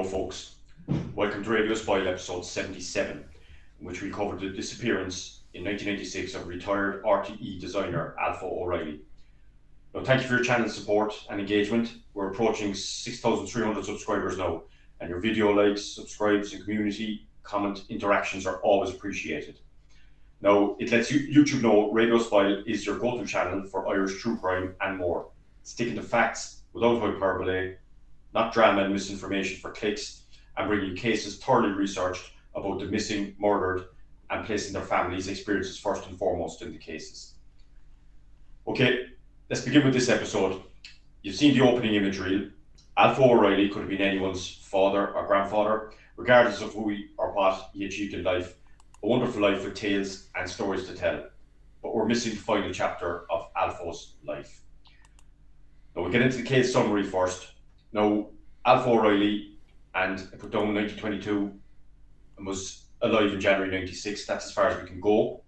folks. Welcome to Radio Spoil episode 77, in which we covered the disappearance in 1996 of retired RTE designer Alpho O'Reilly. Now, thank you for your channel support and engagement. We're approaching 6,300 subscribers now, and your video likes, subscribes, and community comment interactions are always appreciated. Now, it lets YouTube know Radio Spoil is your go-to channel for Irish true crime and more, sticking to facts without hyperbole, not drama and misinformation for clicks, and bringing cases thoroughly researched about the missing, murdered, and placing their families' experiences first and foremost in the cases. Okay, let's begin with this episode. You've seen the opening image reel. Alpho O'Reilly could have been anyone's father or grandfather, regardless of who or what he achieved in life. A wonderful life with tales and stories to tell. But we're missing the final chapter of Alpho's life. Now we'll get into the case summary first. Now, Alpho O'Reilly, and I put down 1922, and was alive in January 96. That's as far as we can go.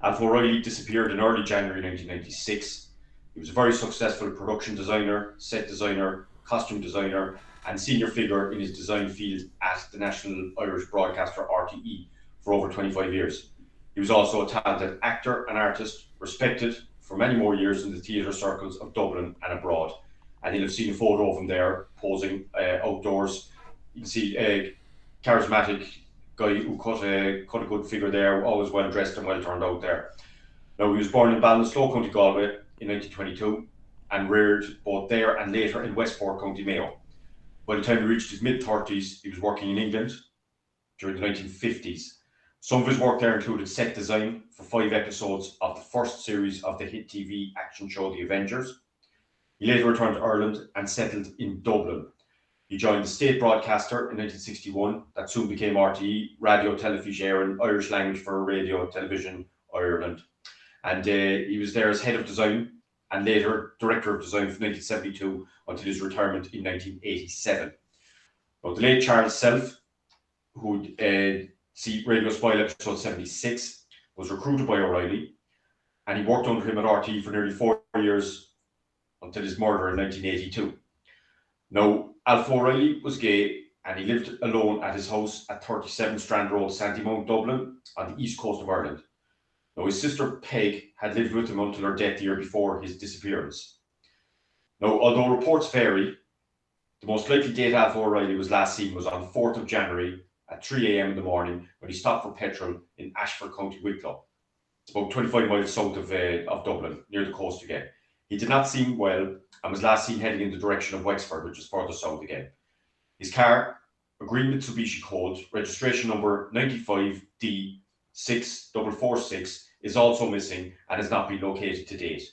Alpho O'Reilly disappeared in early January 1996. He was a very successful production designer, set designer, costume designer, and senior figure in his design field at the National Irish Broadcaster RTE for over 25 years. He was also a talented actor and artist, respected for many more years in the theatre circles of Dublin and abroad. And you'll have seen a photo of him there posing outdoors. You can see a charismatic guy who cut a good figure there, always well dressed and well turned out there. Now, he was born in Ballinasloe, County Galway in 1922 and reared both there and later in Westport, County Mayo. By the time he reached his mid-30s, he was working in England during the 1950s. Some of his work there included set design for 5 episodes of the first series of the hit TV action show The Avengers. He later returned to Ireland and settled in Dublin. He joined the state broadcaster in 1961 that soon became RTE, Radio Telefís Éireann, Irish language for Radio Television Ireland. And he was there as head of design and later director of design from 1972 until his retirement in 1987. Now, the late Charles Self, who would see Radio Spoil episode 76, was recruited by O'Reilly, and he worked under him at RTE for nearly 4 years until his murder in 1982. Now, Alpho O'Reilly was gay and he lived alone at his house at 37 Strand Road, Santymount, Dublin, on the east coast of Ireland. Now, his sister Peg had lived with him until her death the year before his disappearance. Now, although reports vary, the most likely date Alpho O'Reilly was last seen was on 4th of January at 3 a.m. in the morning when he stopped for petrol in Ashford, County Wicklow. It's about 25 miles south of Dublin, near the coast again. He did not seem well and was last seen heading in the direction of Wexford, which is further south again. His car, a green Mitsubishi Colt, registration number 95D6446, is also missing and has not been located to date.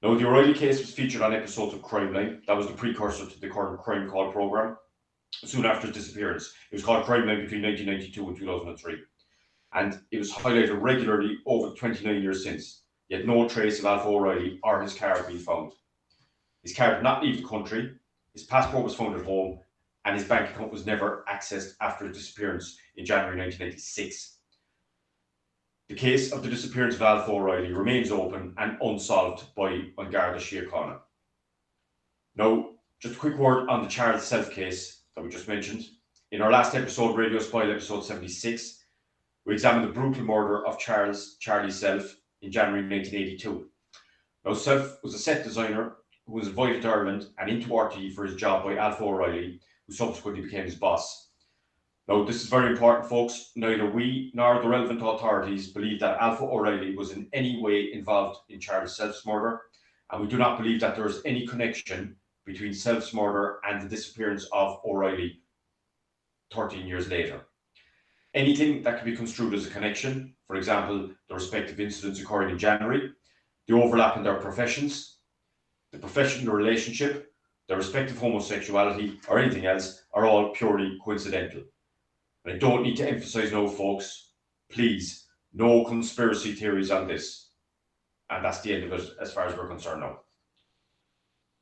Now, the O'Reilly case was featured on episodes of Crime Line. That was the precursor to the current Crime Call programme. Soon after his disappearance, it was called Crime Line between 1992 and 2003. And it was highlighted regularly over 29 years since. Yet no trace of Alpho O'Reilly or his car had been found. His car did not leave the country, his passport was found at home, and his bank account was never accessed after his disappearance in January 1996. The case of the disappearance of Alpho O'Reilly remains open and unsolved by An Garda Síochána. Now, just a quick word on the Charles Self case that we just mentioned. In our last episode, Radio Spoil episode 76, we examined the brutal murder of Charlie Self in January 1982. Now, Self was a set designer who was invited to Ireland and into RTE for his job by Alpho O'Reilly, who subsequently became his boss. Now, this is very important, folks. Neither we nor the relevant authorities believe that Alpho O'Reilly was in any way involved in Charles Self's murder, and we do not believe that there is any connection between Self's murder and the disappearance of O'Reilly 13 years later. Anything that can be construed as a connection, for example, the respective incidents occurring in January, the overlap in their professions, the professional relationship, their respective homosexuality, or anything else, are all purely coincidental. And I don't need to emphasize now, folks, please, no conspiracy theories on this. And that's the end of it as far as we're concerned now.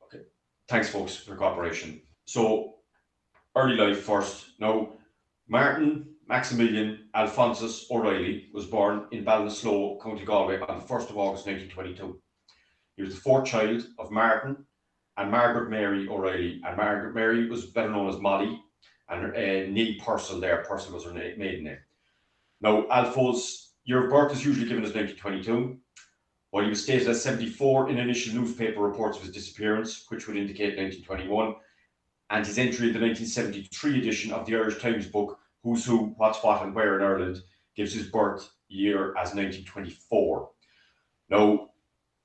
Okay, thanks, folks, for your cooperation. So, early life first. Now, Martin Maximilian Alphonsus O'Reilly was born in Ballinasloe, County Galway on the 1st of August 1922. He was the fourth child of Martin and Margaret Mary O'Reilly. And Margaret Mary was better known as Molly, and Nee Purcell there. Purcell was her maiden name. Now, Alpho's year of birth is usually given as 1922, while he was stated as 74 in initial newspaper reports of his disappearance, which would indicate 1921, and his entry in the 1973 edition of the Irish Times book, Who's Who, What's What and Where in Ireland, gives his birth year as 1924. Now,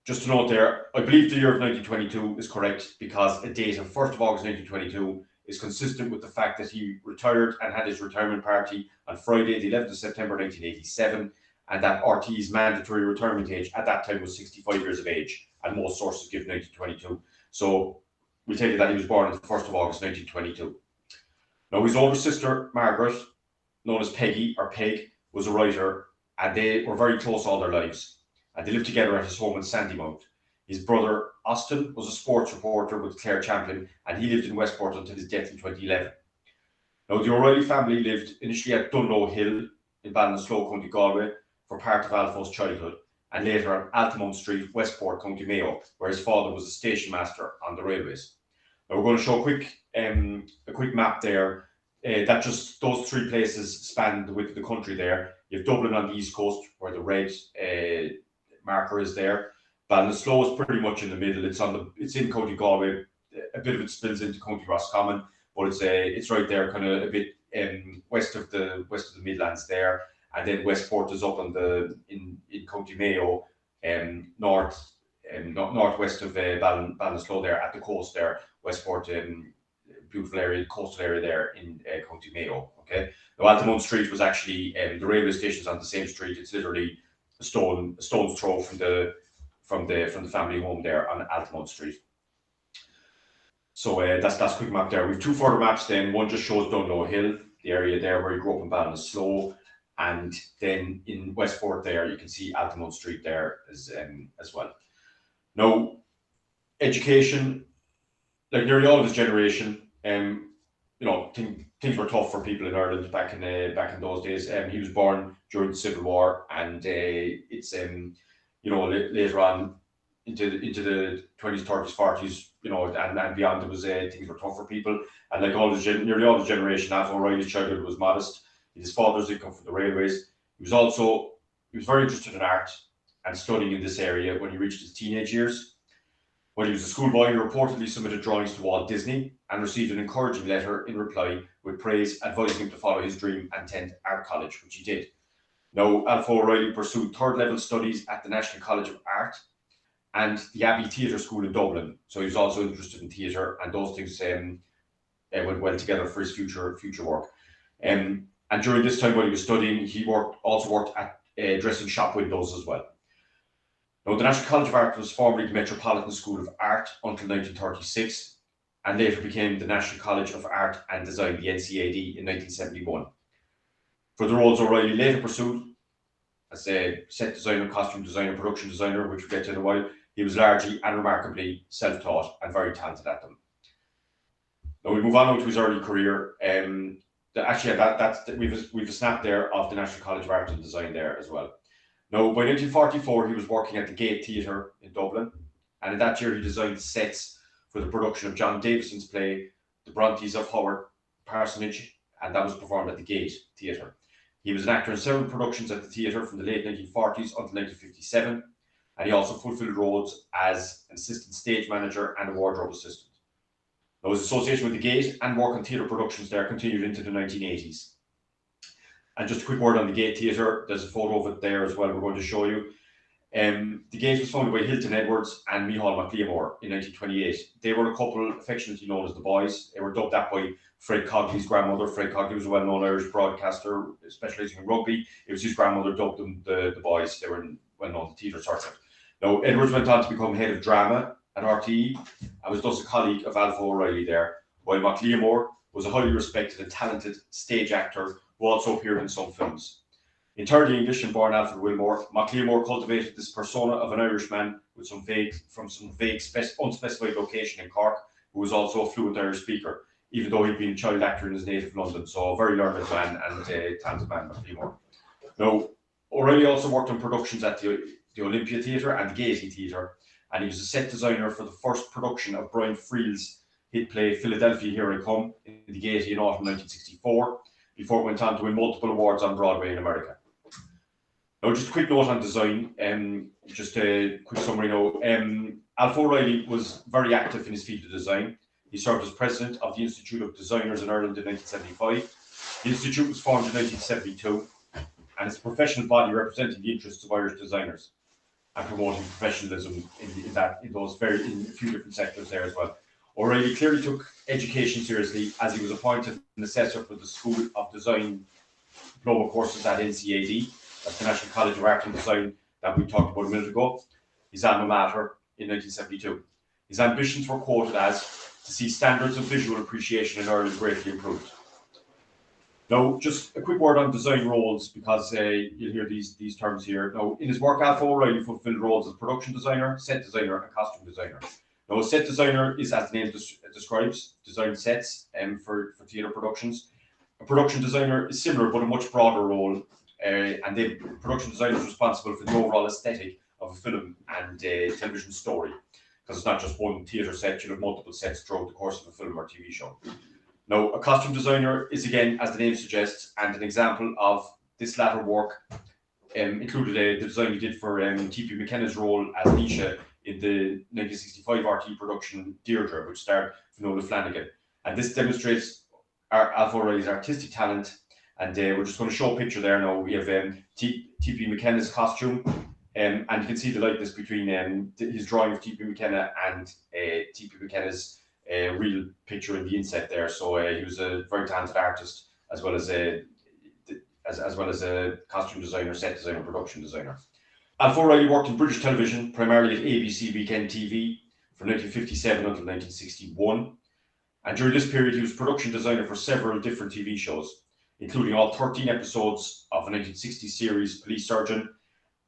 just to note there, I believe the year of 1922 is correct because a date of 1st of August 1922 is consistent with the fact that he retired and had his retirement party on Friday, the 11th of September 1987, and that RT's mandatory retirement age at that time was 65 years of age, and most sources give 1922. So we tell you that he was born on the 1st of August 1922. Now, his older sister, Margaret, known as Peggy or Peg, was a writer, and they were very close all their lives. And they lived together at his home in Sandymount. His brother, Austin, was a sports reporter with Clare Champion, and he lived in Westport until his death in 2011. Now, the O'Reilly family lived initially at Dunlow Hill in Ballinasloe, County Galway, for part of Alpho's childhood, and later on Altamont Street, Westport, County Mayo, where his father was a station master on the railways. Now, we're going to show a quick map there. That just those three places span the width of the country there. You have Dublin on the east coast, where the red marker is there. Ballinasloe is pretty much in the middle. It's in County Galway. A bit of it spills into County Roscommon, but it's right there, kind of a bit west of the Midlands there. And then Westport is up in County Mayo, northwest of Ballinasloe there at the coast there. Westport, beautiful area, coastal area there in County Mayo. Okay, now Altamont Street was actually the railway station's on the same street. It's literally a stone's throw from the family home there on Altamont Street. So that's a quick map there. We've two further maps then. One just shows Dunlow Hill, the area there where he grew up in Ballinasloe, and then in Westport there you can see Altamont Street there as well. Now, education, like nearly all of his generation, things were tough for people in Ireland back in those days. He was born during the Civil War, and later on into the 20s, 30s, 40s, and beyond, there was things were tough for people. And like nearly all his generation, Alpho O'Reilly's childhood was modest. His father's income from the railways. He was very interested in art and studying in this area when he reached his teenage years. When he was a schoolboy, he reportedly submitted drawings to Walt Disney and received an encouraging letter in reply with praise advising him to follow his dream and attend art college, which he did. Now, Alpho O'Reilly pursued third-level studies at the National College of Art and the Abbey Theatre School in Dublin. So he was also interested in theatre, and those things went well together for his future work. And during this time while he was studying, he also worked at dressing shop windows as well. Now, the National College of Art was formerly the Metropolitan School of Art until 1936, and later became the National College of Art and Design, the NCAD, in 1971. For the roles O'Reilly later pursued, as a set designer, costume designer, production designer, which we'll get to in a while, he was largely and remarkably self-taught and very talented at them. Now we move on to his early career. We've a snap there of the National College of Art and Design there as well. Now, by 1944, he was working at the Gate Theatre in Dublin, and in that year he designed sets for the production of John Davison's play, The Brontes of Howard Parsonage, and that was performed at the Gate Theatre. He was an actor in several productions at the theatre from the late 1940s until 1957, and he also fulfilled roles as an assistant stage manager and a wardrobe assistant. Now, his association with the Gate and work on theatre productions there continued into the 1980s. And just a quick word on the Gate Theatre, there's a photo of it there as well we're going to show you. The Gate was founded by Hilton Edwards and Micheál MacLiamore in 1928. They were a couple affectionately known as the Boys. They were dubbed that by Fred Cogley's grandmother. Fred Cogley was a well-known Irish broadcaster specialising in rugby. It was his grandmother dubbed them the Boys. They were well-known in the theatre circuit. Now, Edwards went on to become head of drama at RTE and was thus a colleague of Alpho O'Reilly there, while MacLiamore was a highly respected and talented stage actor who also appeared in some films. Entirely English and born Alfred Wilmore, MacLiamore cultivated this persona of an Irishman with some vague, unspecified location in Cork, who was also a fluent Irish speaker, even though he'd been a child actor in his native London. So a very learned man and talented man, MacLiamore. Now, O'Reilly also worked on productions at the Olympia Theatre and the Gaiety Theatre, and he was a set designer for the first production of Brian Friel's hit play Philadelphia Here I Come in the Gaiety in autumn 1964, before it went on to win multiple awards on Broadway in America. Now, just a quick note on design, just a quick summary now. Alpho O'Reilly was very active in his field of design. He served as president of the Institute of Designers in Ireland in 1975. The Institute was formed in 1972, and it's a professional body representing the interests of Irish designers and promoting professionalism in a few different sectors there as well. O'Reilly clearly took education seriously, as he was appointed an assessor for the School of Design diploma courses at NCAD, that's the National College of Art and Design that we talked about a minute ago, his alma mater, in 1972. His ambitions were quoted as to see standards of visual appreciation in Ireland greatly improved. Now, just a quick word on design roles, because you'll hear these terms here. Now, in his work, Alpho O'Reilly fulfilled roles as production designer, set designer, and costume designer. Now, a set designer is, as the name describes, design sets for theatre productions. A production designer is similar, but a much broader role, and the production designer is responsible for the overall aesthetic of a film and television story, because it's not just one theatre set, you'll have multiple sets throughout the course of a film or TV show. Now, a costume designer is, again, as the name suggests, and an example of this latter work included the design he did for T.P. McKenna's role as Nisha in the 1965 RT production Deirdre, which starred Finola Flanagan. And this demonstrates Alpho O'Reilly's artistic talent. And we're just going to show a picture there now. We have T.P. McKenna's costume, and you can see the likeness between his drawing of T.P. McKenna and T.P. McKenna's real picture in the inset there. So he was a very talented artist, as well as a costume designer, set designer, production designer. Alpho O'Reilly worked in British television, primarily at ABC Weekend TV from 1957 until 1961. And during this period, he was production designer for several different TV shows, including all 13 episodes of a 1960 series Police Surgeon,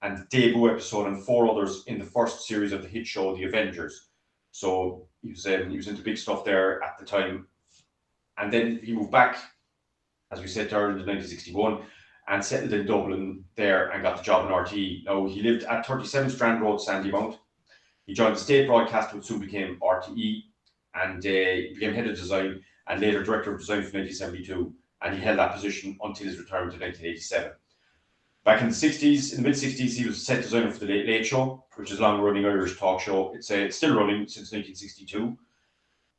and the debut episode and 4 others in the first series of the hit show The Avengers. So he was into big stuff there at the time. And then he moved back, as we said, to Ireland in 1961 and settled in Dublin there and got the job in RTE. Now, he lived at 37 Strand Road, Sandymount. He joined the state broadcast, which soon became RTE, and he became head of design and later director of design from 1972. And he held that position until his retirement in 1987. Back in the mid-60s, he was set designer for the Late Late Show, which is a long-running Irish talk show. It's still running since 1962.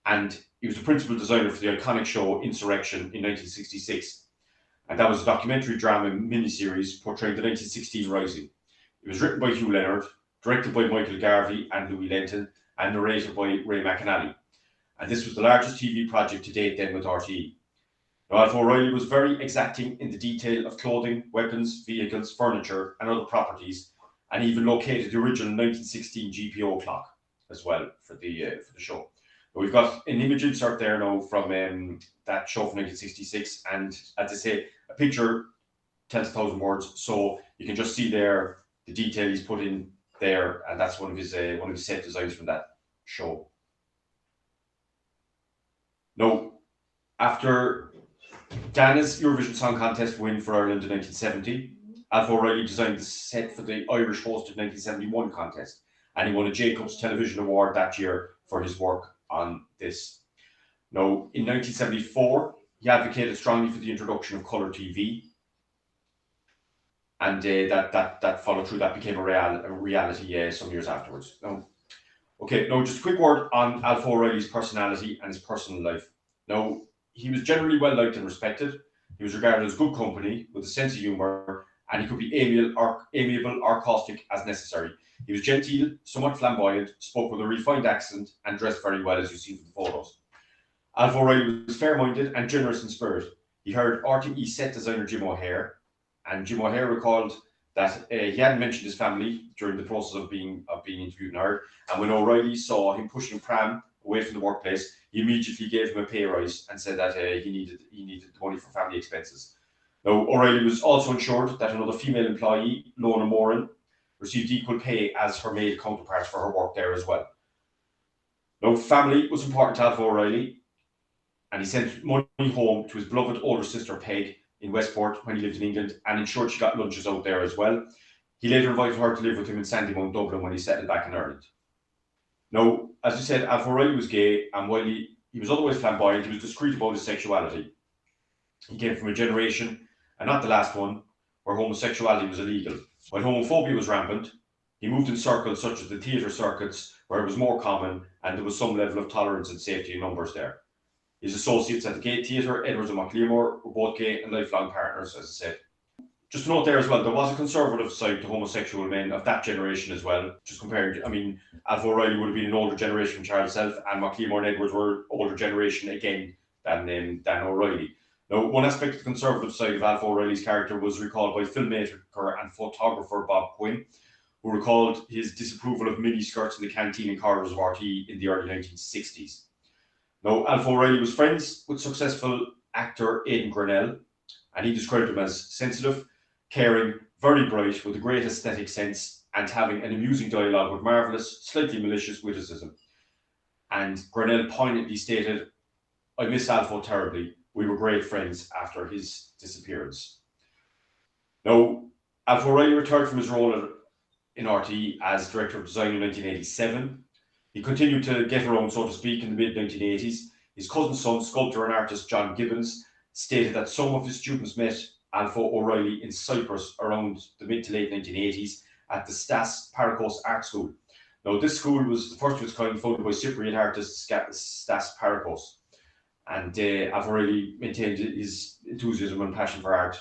And he was the principal designer for the iconic show Insurrection in 1966. And that was a documentary drama miniseries portraying the 1916 Rising. It was written by Hugh Leonard, directed by Michael Garvey and Louis Lenton, and narrated by Ray McAnally. And this was the largest TV project to date then with RTE. Now, Alpho O'Reilly was very exacting in the detail of clothing, weapons, vehicles, furniture, and other properties, and even located the original 1916 GPO clock as well for the show. But we've got an image insert there now from that show from 1966, and as I say, a picture tells 1,000 words. So you can just see there the detail he's put in there, and that's one of his set designs from that show. Now, after Dana's Eurovision Song Contest win for Ireland in 1970, Alpho O'Reilly designed the set for the Irish hosted 1971 contest, and he won a Jacobs Television Award that year for his work on this. Now, in 1974, he advocated strongly for the introduction of colour TV, and that followed through. That became a reality some years afterwards. Now, just a quick word on Alpho O'Reilly's personality and his personal life. Now, he was generally well liked and respected. He was regarded as good company with a sense of humour, and he could be amiable or caustic as necessary. He was genteel, somewhat flamboyant, spoke with a refined accent, and dressed very well, as you see from the photos. Alpho O'Reilly was fair-minded and generous in spirit. He hired RTE set designer Jim O'Hare, and Jim O'Hare recalled that he hadn't mentioned his family during the process of being interviewed and hired, and when O'Reilly saw him pushing pram away from the workplace, he immediately gave him a pay rise and said that he needed the money for family expenses. Now, O'Reilly was also ensured that another female employee, Lorna Moran, received equal pay as her male counterparts for her work there as well. Now, family was important to Alpho O'Reilly, and he sent money home to his beloved older sister Peg in Westport when he lived in England, and ensured she got lunches out there as well. He later invited her to live with him in Sandymount, Dublin, when he settled back in Ireland. Now, as I said, Alpho O'Reilly was gay, and while he was otherwise flamboyant, he was discreet about his sexuality. He came from a generation, and not the last one, where homosexuality was illegal. While homophobia was rampant, he moved in circles such as the theatre circuits, where it was more common, and there was some level of tolerance and safety in numbers there. His associates at the Gate Theatre, Edwards and MacLeamore, were both gay and lifelong partners, as I said. Just to note there as well, there was a conservative side to homosexual men of that generation as well. Just compared, I mean, Alpho O'Reilly would have been an older generation from Charles Self, and MacLeamore and Edwards were older generation again than O'Reilly. Now, one aspect of the conservative side of Alpho O'Reilly's character was recalled by filmmaker and photographer Bob Quinn, who recalled his disapproval of mini skirts in the canteen and corridors of RTE in the early 1960s. Now, Alpho O'Reilly was friends with successful actor Aidan Grinnell, and he described him as sensitive, caring, very bright, with a great aesthetic sense, and having an amusing dialogue with marvellous, slightly malicious witticism. And Grinnell poignantly stated, "I miss Alpho terribly. We were great friends after his disappearance." Now, Alpho O'Reilly retired from his role in RTE as Director of Design in 1987. He continued to get around, so to speak, in the mid-1980s. His cousin's son, sculptor and artist John Gibbons, stated that some of his students met Alpho O'Reilly in Cyprus around the mid to late 1980s at the Stas Parakos Art School. Now, this school was the first of its kind, founded by Cypriot artist Stas Parakos. And Alpho O'Reilly maintained his enthusiasm and passion for art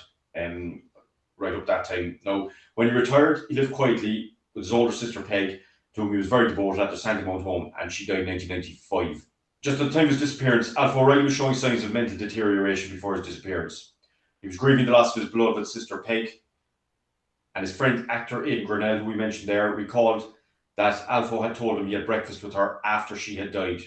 right up that time. Now, when he retired, he lived quietly with his older sister Peg, to whom he was very devoted at their Sandymount home, and she died in 1995. Just at the time of his disappearance, Alpho O'Reilly was showing signs of mental deterioration before his disappearance. He was grieving the loss of his beloved sister Peg, and his friend actor Aidan Grinnell, who we mentioned there, recalled that Alpho had told him he had breakfast with her after she had died.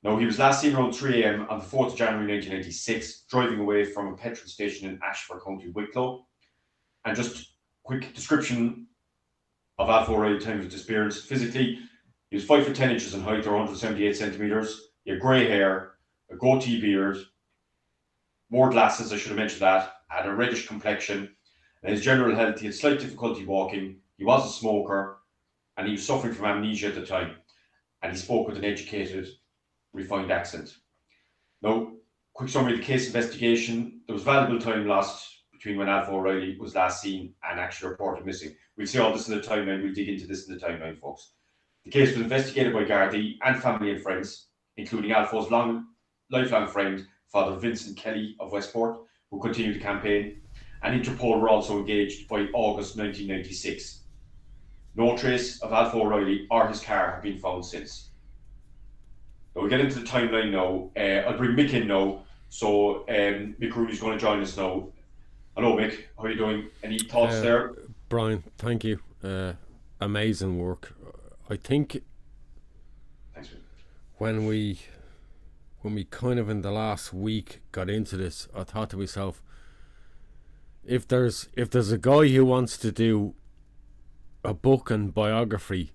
Now, he was last seen around 3 a.m. on the 4th of January 1996, driving away from a petrol station in Ashford, County Wicklow. And just quick description of Alpho O'Reilly at the time of his disappearance. Physically, he was 5 foot 10 inches in height, or 178 centimetres. He had grey hair, a goatee beard, wore glasses, I should have mentioned that, had a reddish complexion, and his general health, he had slight difficulty walking, he was a smoker, and he was suffering from amnesia at the time, and he spoke with an educated, refined accent. Now, quick summary of the case investigation. There was valuable time lost between when Alpho O'Reilly was last seen and actually reported missing. We'll see all this in the timeline, we'll dig into this in the timeline, folks. The case was investigated by Gardaí and family and friends, including Alpho's lifelong friend, Father Vincent Kelly of Westport, who continued the campaign, and Interpol were also engaged by August 1996. No trace of Alpho O'Reilly or his car have been found since. Now we'll get into the timeline now. I'll bring Mick in now. So Mick Rooney's going to join us now. Hello, Mick. How are you doing? Any thoughts there? Brian, thank you. Amazing work. I think Thanks, Mick. when we kind of in the last week got into this, I thought to myself, if there's a guy who wants to do a book and biography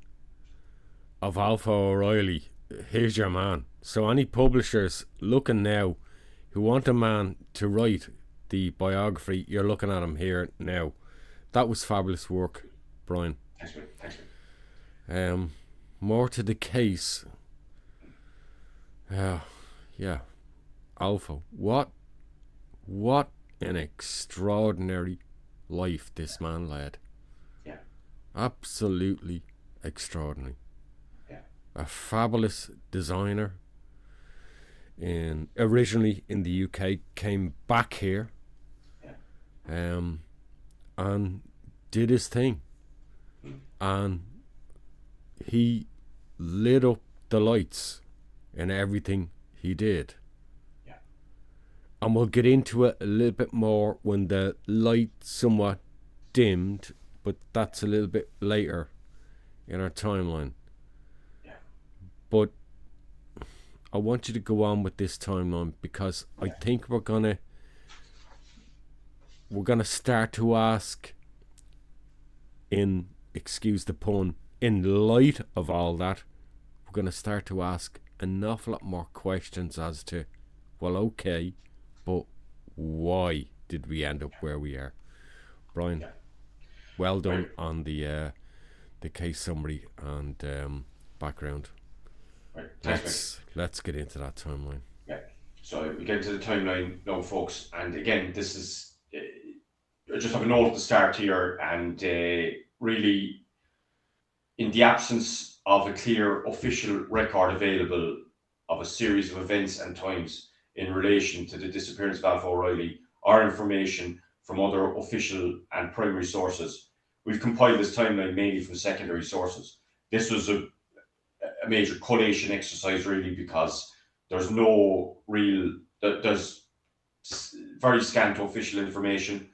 of Alpho O'Reilly, here's your man. So any publishers looking now who want a man to write the biography, you're looking at him here now. That was fabulous work, Brian. Thanks, Mick. More to the case. Yeah, Alpho. What an extraordinary life this man led. Yeah. Absolutely extraordinary. Yeah. A fabulous designer. Originally in the UK, came back here. Yeah. And did his thing. And he lit up the lights in everything he did. Yeah. And we'll get into it a little bit more when the light somewhat dimmed, but that's a little bit later in our timeline. Yeah. But I want you to go on with this timeline, because I think we're gonna start to ask, in, excuse the pun, in light of all that, we're gonna start to ask an awful lot more questions as to, well, okay, but why did we end up where we are? Brian, well done on the case summary, and background. Right. Thanks, Let's get into that timeline. Yeah. So we get into the timeline now, folks. And again, this is I just have a note at the start here, and really, in the absence of a clear official record available of a series of events and times in relation to the disappearance of Alpho O'Reilly, or information from other official and primary sources, we've compiled this timeline mainly from secondary sources. This was a major collation exercise, really, because there's there's very scant official information.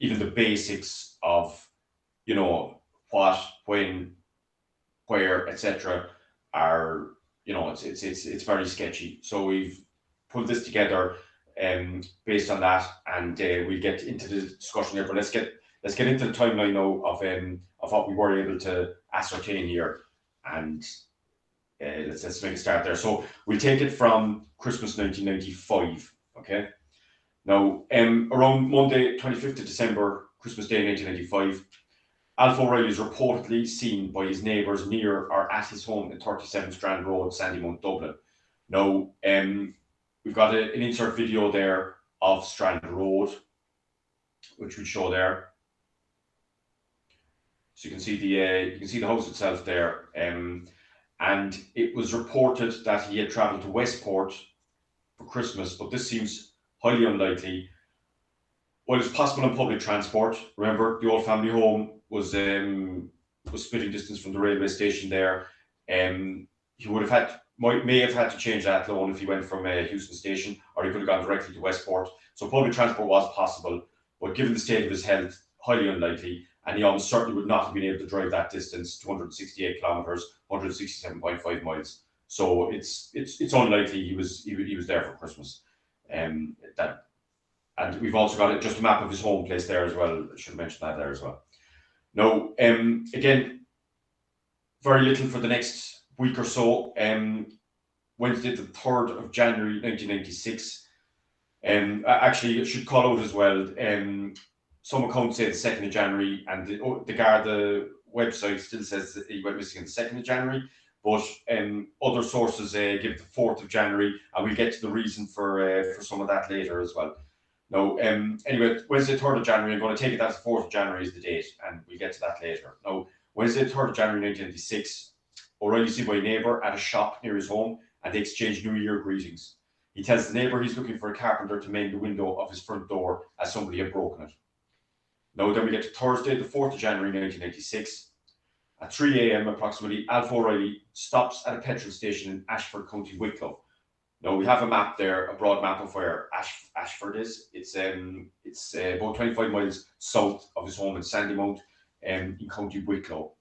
Even the basics of, what, when, where, etc., are, it's very sketchy. So we've pulled this together based on that, and we'll get into the discussion here. But let's get into the timeline now of what we were able to ascertain here, and let's make a start there. So we'll take it from Christmas 1995. Okay. Now, around Monday, 25th of December, Christmas Day 1995, Alpho O'Reilly is reportedly seen by his neighbours near or at his home in 37 Strand Road, Sandymount, Dublin. Now, we've got an insert video there of Strand Road, which we show there. So you can see the house itself there, and it was reported that he had travelled to Westport for Christmas, but this seems highly unlikely. While it's possible on public transport, remember the old family home was spitting distance from the railway station there. He may have had to change that loan if he went from Houston Station, or he could have gone directly to Westport. So public transport was possible, but given the state of his health, highly unlikely, and he almost certainly would not have been able to drive that distance, 268 kilometres, 167.5 miles. So it's unlikely he was there for Christmas. And we've also got just a map of his home place there as well. I should mention that there as well. Now, again, very little for the next week or so. Wednesday, the 3rd of January, 1996. Actually, I should call out as well. Some accounts say the 2nd of January, and the website still says that he went missing on the 2nd of January. But other sources give the 4th of January, and we'll get to the reason for some of that later as well. Now, anyway, Wednesday, 3rd of January, I'm going to take it as the 4th of January is the date, and we'll get to that later. Now, Wednesday, 3rd of January 1996, O'Reilly's seen by a neighbour at a shop near his home, and they exchange New Year greetings. He tells the neighbour he's looking for a carpenter to mend the window of his front door as somebody had broken it. Now, then we get to Thursday, the 4th of January 1996. At 3 a.m. approximately, Alpho O'Reilly stops at a petrol station in Ashford, County Wicklow. Now, we have a map there, a broad map of where Ashford is. It's about 25 miles south of his home in Sandymount, in County Wicklow.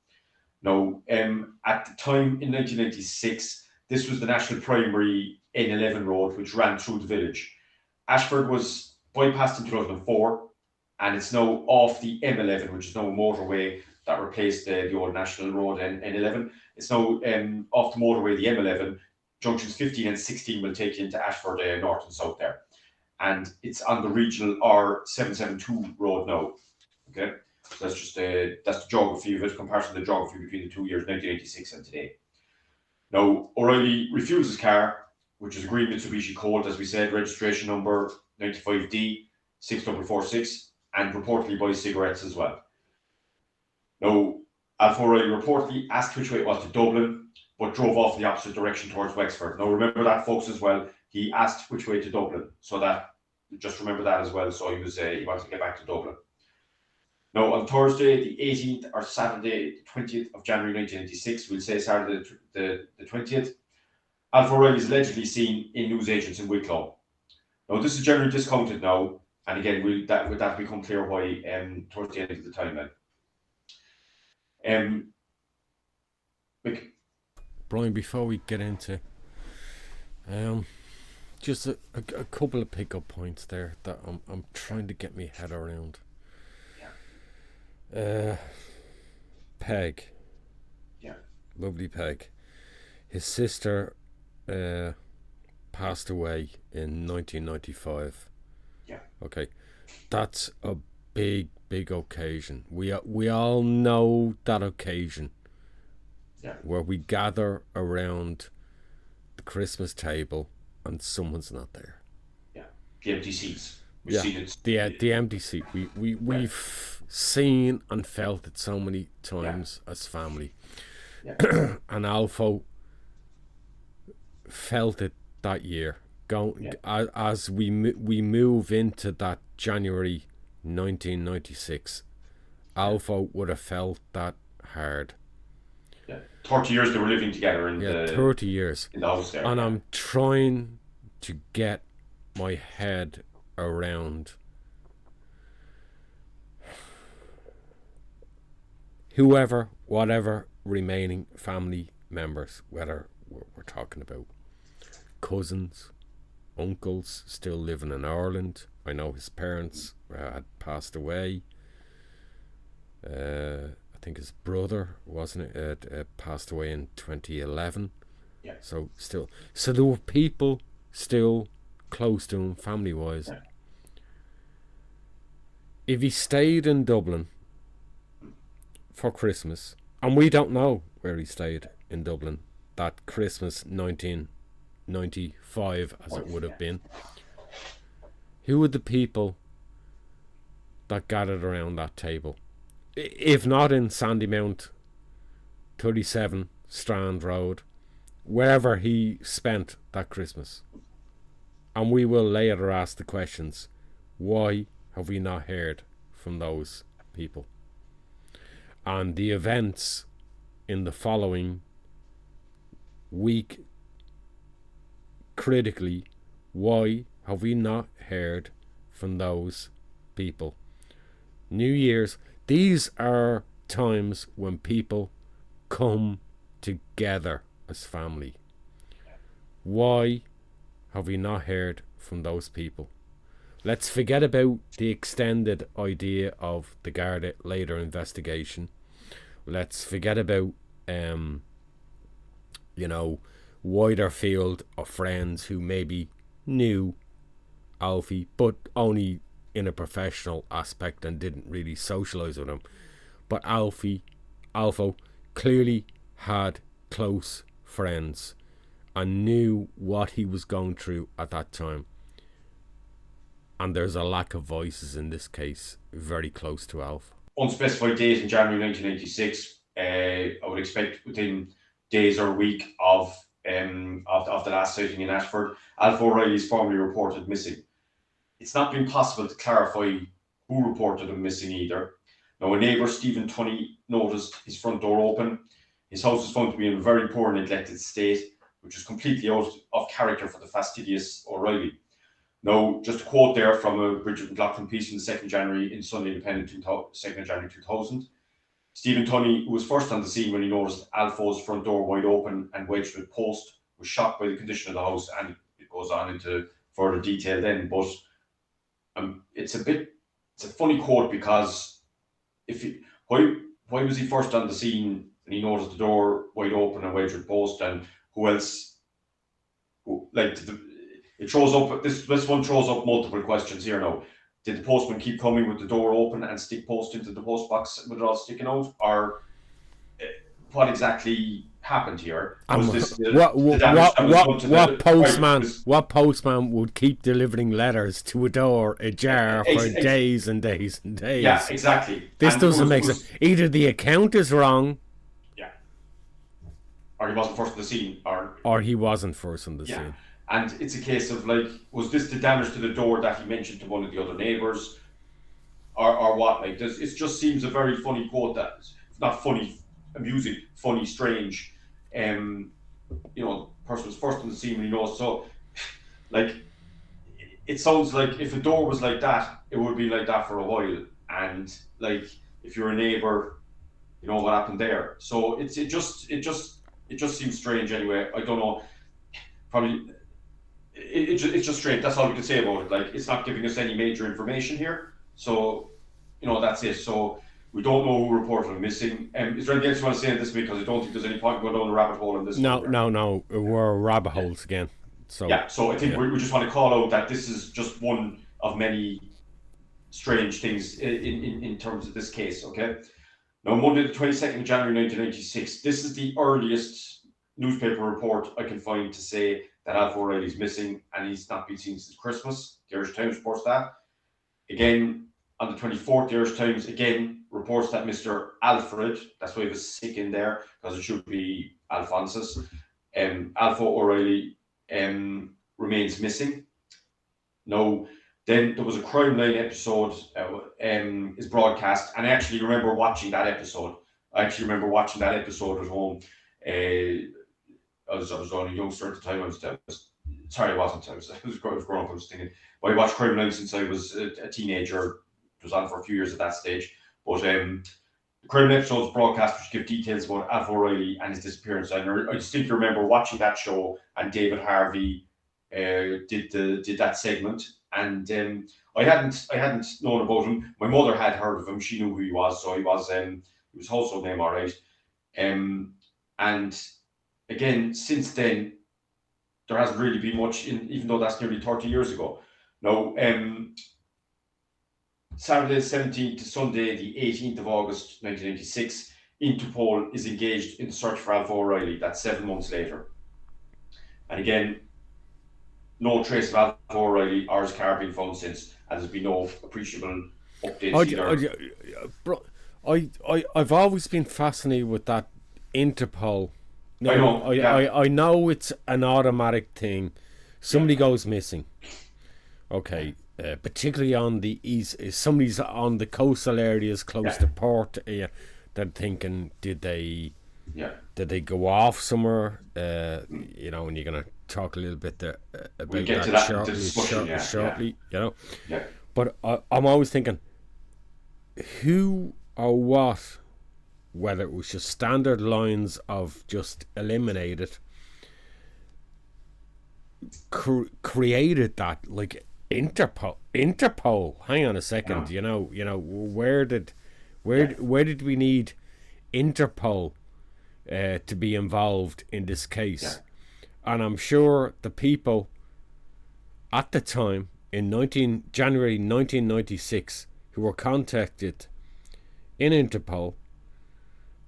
Now, at the time in 1996, this was the national primary N11 road, which ran through the village. Ashford was bypassed in 2004, and it's now off the M11, which is now a motorway that replaced the old national road N11. It's now off the motorway, the M11. Junctions 15 and 16 will take you into Ashford north and south there. And it's on the regional R772 road now. Okay, so that's just that's the geography of it, comparison to the geography between the 2 years, 1986 and today. Now, O'Reilly refuels his car, which is a green Mitsubishi Colt, as we said, registration number 95D 6446, and reportedly buys cigarettes as well. Now, Alpho O'Reilly reportedly asked which way it was to Dublin, but drove off the opposite direction towards Wexford. Now, remember that, folks, as well. He asked which way to Dublin, so that just remember that as well. So he wanted to get back to Dublin. Now, on Thursday, the 18th, or Saturday, the 20th of January 1986, we'll say Saturday the 20th, Alpho O'Reilly is allegedly seen in newsagents in Wicklow. Now, this is generally discounted now, and again, that become clear why towards the end of the timeline. Brian, before we get into just a couple of pickup points there that I'm trying to get my head around. Peg. Yeah. Lovely Peg. His sister passed away in 1995. Yeah. Okay. That's a big occasion. We all know that occasion. Yeah. where we gather around the Christmas table and someone's not there. Yeah. The empty seats. We've Yeah, seen it. the empty seat. Yeah. We've seen and felt it so many Yeah. times as family, Yeah. and Alpho felt it that year. Yeah. As we move into that January 1996, Alpho would have felt that hard. Yeah. 30 years they were living together in Yeah, 30 years. the house there. And Yeah. I'm trying to get my head around whoever, whatever remaining family members, whether we're talking about cousins, uncles still living in Ireland. I know his parents had passed away. I think his brother, wasn't it, passed away in 2011. Yeah. So there were people still close to him family wise. Yeah. If he stayed in Dublin for Christmas, and we don't know where he stayed in Dublin that Christmas 1995 as it would have been, who were the people that gathered around that table? If not in Sandymount 37 Strand Road, wherever he spent that Christmas. And we will later ask the questions, why have we not heard from those people? And the events in the following week, critically, why have we not heard from those people? New Year's, these are times when people come together as family. Why have we not heard from those people? Let's forget about the extended idea of the Garda later investigation. Let's forget about wider field of friends who maybe knew Alfie but only in a professional aspect and didn't really socialise with him. But Alpho clearly had close friends and knew what he was going through at that time. And there's a lack of voices in this case very close to Alpha. Unspecified date in January 1986. I would expect within days or a week of the last sighting in Ashford, Alpho O'Reilly is formally reported missing. It's not been possible to clarify who reported him missing either. Now, a neighbour, Stephen Tunney, noticed his front door open. His house was found to be in a very poor, neglected state, which was completely out of character for the fastidious O'Reilly. Now, just a quote there from a Bridget McLaughlin piece in the 2nd January in Sunday Independent, 2nd January 2000. Stephen Tunney, who was first on the scene when he noticed Alpho's front door wide open and wedged with post, was shocked by the condition of the house, and it goes on into further detail then. But it's a funny quote, because why was he first on the scene and he noticed the door wide open and wedged with post, and who else? It throws up this one throws up multiple questions here now. Did the postman keep coming with the door open and stick post into the post box with it all sticking out, or what exactly happened here? Was this what postman would keep delivering letters to a door ajar for days and days and days? Yeah, exactly. This doesn't make sense. Either the account is wrong, yeah, or he wasn't first on the scene, or he wasn't first on the scene. And it's a case of, like, was this the damage to the door that he mentioned to one of the other neighbours, or what? Like, it just seems a very funny quote. That it's not funny, amusing, funny, strange. The person was first on the scene when he knows. So, like, it sounds like if a door was like that, it would be like that for a while. And, like, if you're a neighbour, you know what happened there. So it just seems strange anyway. I don't know. Probably. It's just strange. That's all we can say about it. Like, it's not giving us any major information here. So, that's it. So we don't know who reported him missing. Is there anything else you want to say on this? Because I don't think there's any point going down the rabbit hole in this. No. We're rabbit holes again. So so I think we just want to call out that this is just one of many strange things in terms of this case. Okay. Now, Monday the 22nd of January 1996, this is the earliest newspaper report I can find to say that Alpho O'Reilly is missing and he's not been seen since Christmas. The Irish Times reports that. Again, on the 24th, the Irish Times again reports that Mr. Alfred, that's why he was sick in there, because it should be Alphonsus, Alpho O'Reilly remains missing. Now, then there was a Crime Line episode is broadcast, and I actually remember watching that episode. at home. I was only a youngster at the time. I was growing up. I was thinking, but I watched Crime Line since I was a teenager. It was on for a few years at that stage. But the Crime Line episodes broadcast, which give details about Alpho O'Reilly and his disappearance. And I distinctly remember watching that show, and David Harvey did that segment. And I hadn't known about him. My mother had heard of him. She knew who he was, so he was household name, all right. And again, since then, there hasn't really been much, even though that's nearly 30 years ago. Now, Saturday the 17th to Sunday the 18th of August 1986, Interpol is engaged in the search for Alpho O'Reilly. That's 7 months later. And again, no trace of Alpho O'Reilly or his car being found since, and there's been no appreciable updates either. I've always been fascinated with that Interpol. No, I know. I know it's an automatic thing. Somebody goes missing. Okay, particularly on the east. If somebody's on the coastal areas close to port. They're thinking, did they go off somewhere? And you're gonna talk a little bit there about we'll get that, to that shortly. But I'm always thinking, who or what, whether it was just standard lines of just eliminate it, created that, like Interpol. Hang on a second, where did we need Interpol to be involved in this case? And I'm sure the people at the time in January 1996 who were contacted in Interpol,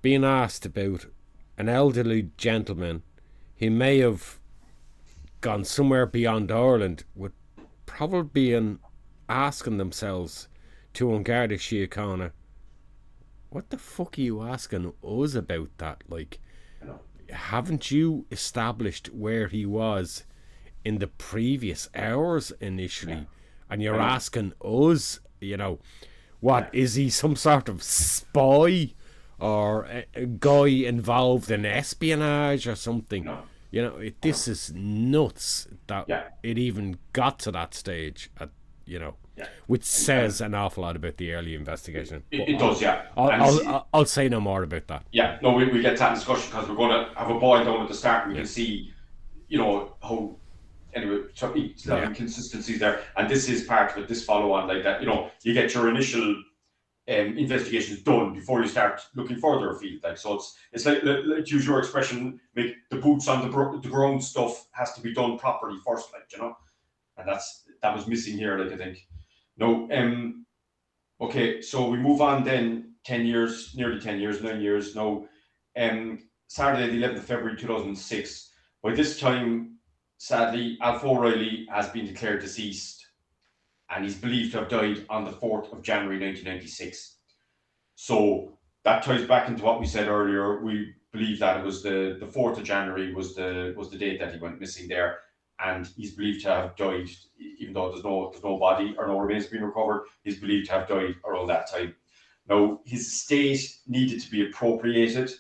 being asked about an elderly gentleman, he may have gone somewhere beyond Ireland, would probably be asking themselves to An Garda Síochána, what the fuck are you asking us about that? Like, haven't you established where he was in the previous hours initially? And you're asking us, what, is he some sort of spy or a guy involved in espionage or something? No. This is nuts that it even got to that stage, which says an awful lot about the early investigation. It does, yeah. I'll say no more about that. Yeah, no, we get to that discussion because we're going to have a boil down at the start, and we can see, how, anyway, inconsistencies there. And this is part of it, this follow on, like that, you get your initial investigations done before you start looking further afield. Like, so it's like, let's use your expression, make the boots on the ground stuff has to be done properly first, and that was missing here, I think. No, okay, so we move on then 10 years, nearly 10 years, 9 years now. Saturday the 11th of February 2006. By this time, sadly, Alpho O'Reilly has been declared deceased, and he's believed to have died on the 4th of January 1996. So that ties back into what we said earlier. We believe that it was the 4th of January was the date that he went missing there, and he's believed to have died, even though there's no body or no remains being recovered. He's believed to have died around that time. Now, his estate needed to be appropriated,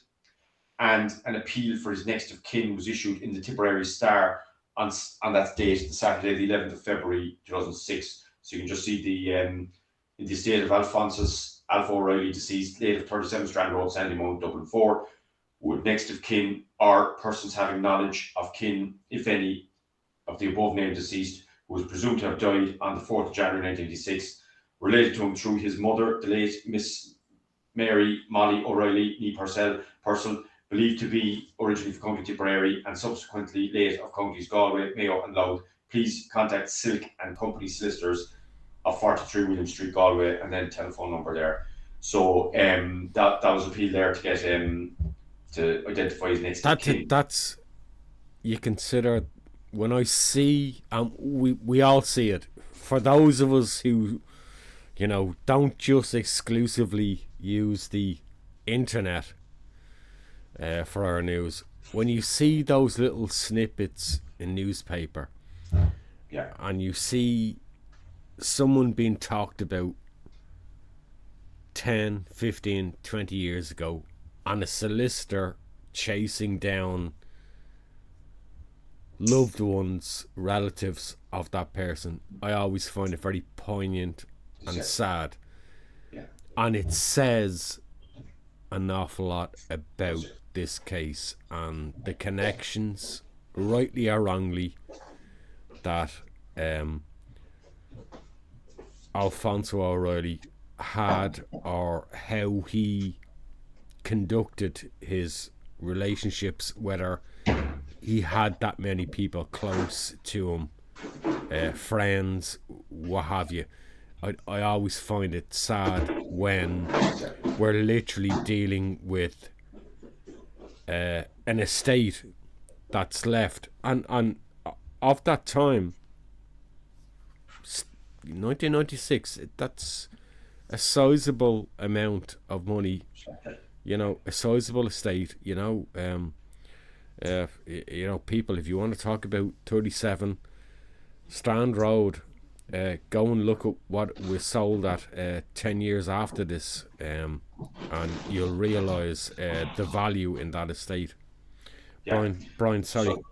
and an appeal for his next of kin was issued in the Tipperary Star on that date, the Saturday, the 11th of February 2006. So you can just see in the estate of Alphonsus Alpho O'Reilly, deceased, late of 37 Strand Road, Sandymount, Dublin 4, with next of kin or persons having knowledge of kin, if any, of the above named deceased, who was presumed to have died on the 4th of January 1986, related to him through his mother, the late Miss Mary Molly O'Reilly, nee Purcell, believed to be originally from County Tipperary and subsequently late of counties Galway, Mayo and Louth. Please contact Silk and Company Solicitors of 43 William Street, Galway, and then telephone number there. So that was appeal there to get to identify his next of kin. That's you consider when I see, we all see it. For those of us who, don't just exclusively use the internet for our news, when you see those little snippets in newspaper, Yeah, and you see someone being talked about 10, 15, 20 years ago, and a solicitor chasing down loved ones, relatives of that person, I always find it very poignant and sad. yeah, And it says an awful lot about this case and the connections, rightly or wrongly, that Alfonso O'Reilly had, or how he conducted his relationships, whether he had that many people close to him, friends, what have you. I always find it sad when we're literally dealing with an estate that's left, and of that time, 1996, that's a sizable amount of money, a sizable estate, people, if you want to talk about 37 Strand Road, go and look at what was sold at 10 years after this, and you'll realise the value in that estate. yeah. Brian, sorry, So,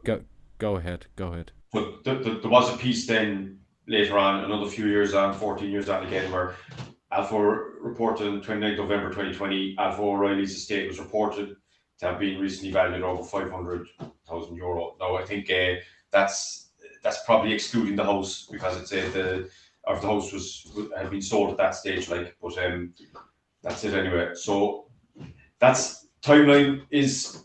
go ahead. but there was a piece then later on, another few years on, 14 years on again, where Alpho reported on 29th November 2020, Alpho O'Reilly's estate was reported to have been recently valued over €500,000. Now, I think that's probably excluding the house, because it's the house had been sold at that stage, but that's it anyway. So that's timeline is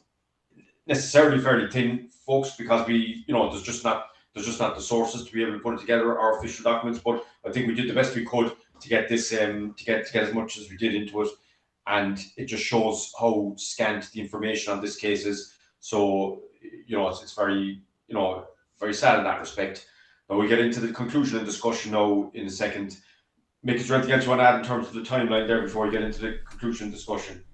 necessarily fairly thin, folks, because there's just not the sources to be able to put it together, our official documents. But I think we did the best we could to get this to get as much as we did into it, and it just shows how scant the information on this case is. So it's very very sad in that respect. Now we get into the conclusion and discussion now in a second. Mick, is there anything else you want to add in terms of the timeline there before we get into the conclusion and discussion?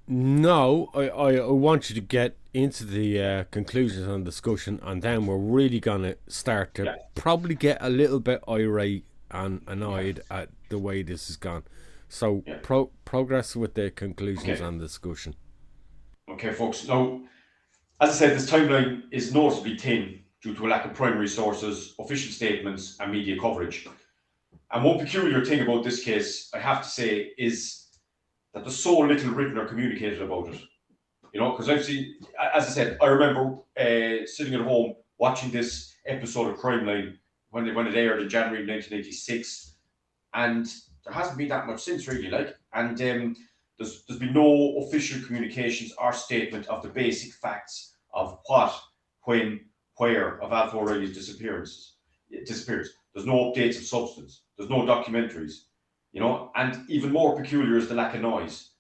No, I want you to get into the conclusions and discussion, and then we're really going to start to probably get a little bit irate and annoyed at the way this has gone. So progress with the conclusions and discussion. Okay, folks. Now, as I said, this timeline is noticeably thin due to a lack of primary sources, official statements, and media coverage. And one peculiar thing about this case, I have to say, is that there's so little written or communicated about it. Because I've seen, as I said, I remember sitting at home watching this episode of Crime Line when it aired in January 1986, and there hasn't been that much since, really. And there's been no official communications or statement of the basic facts of what, when, where of Alpho O'Reilly's disappearance. There's no updates of substance. There's no documentaries. And even more peculiar is the lack of noise.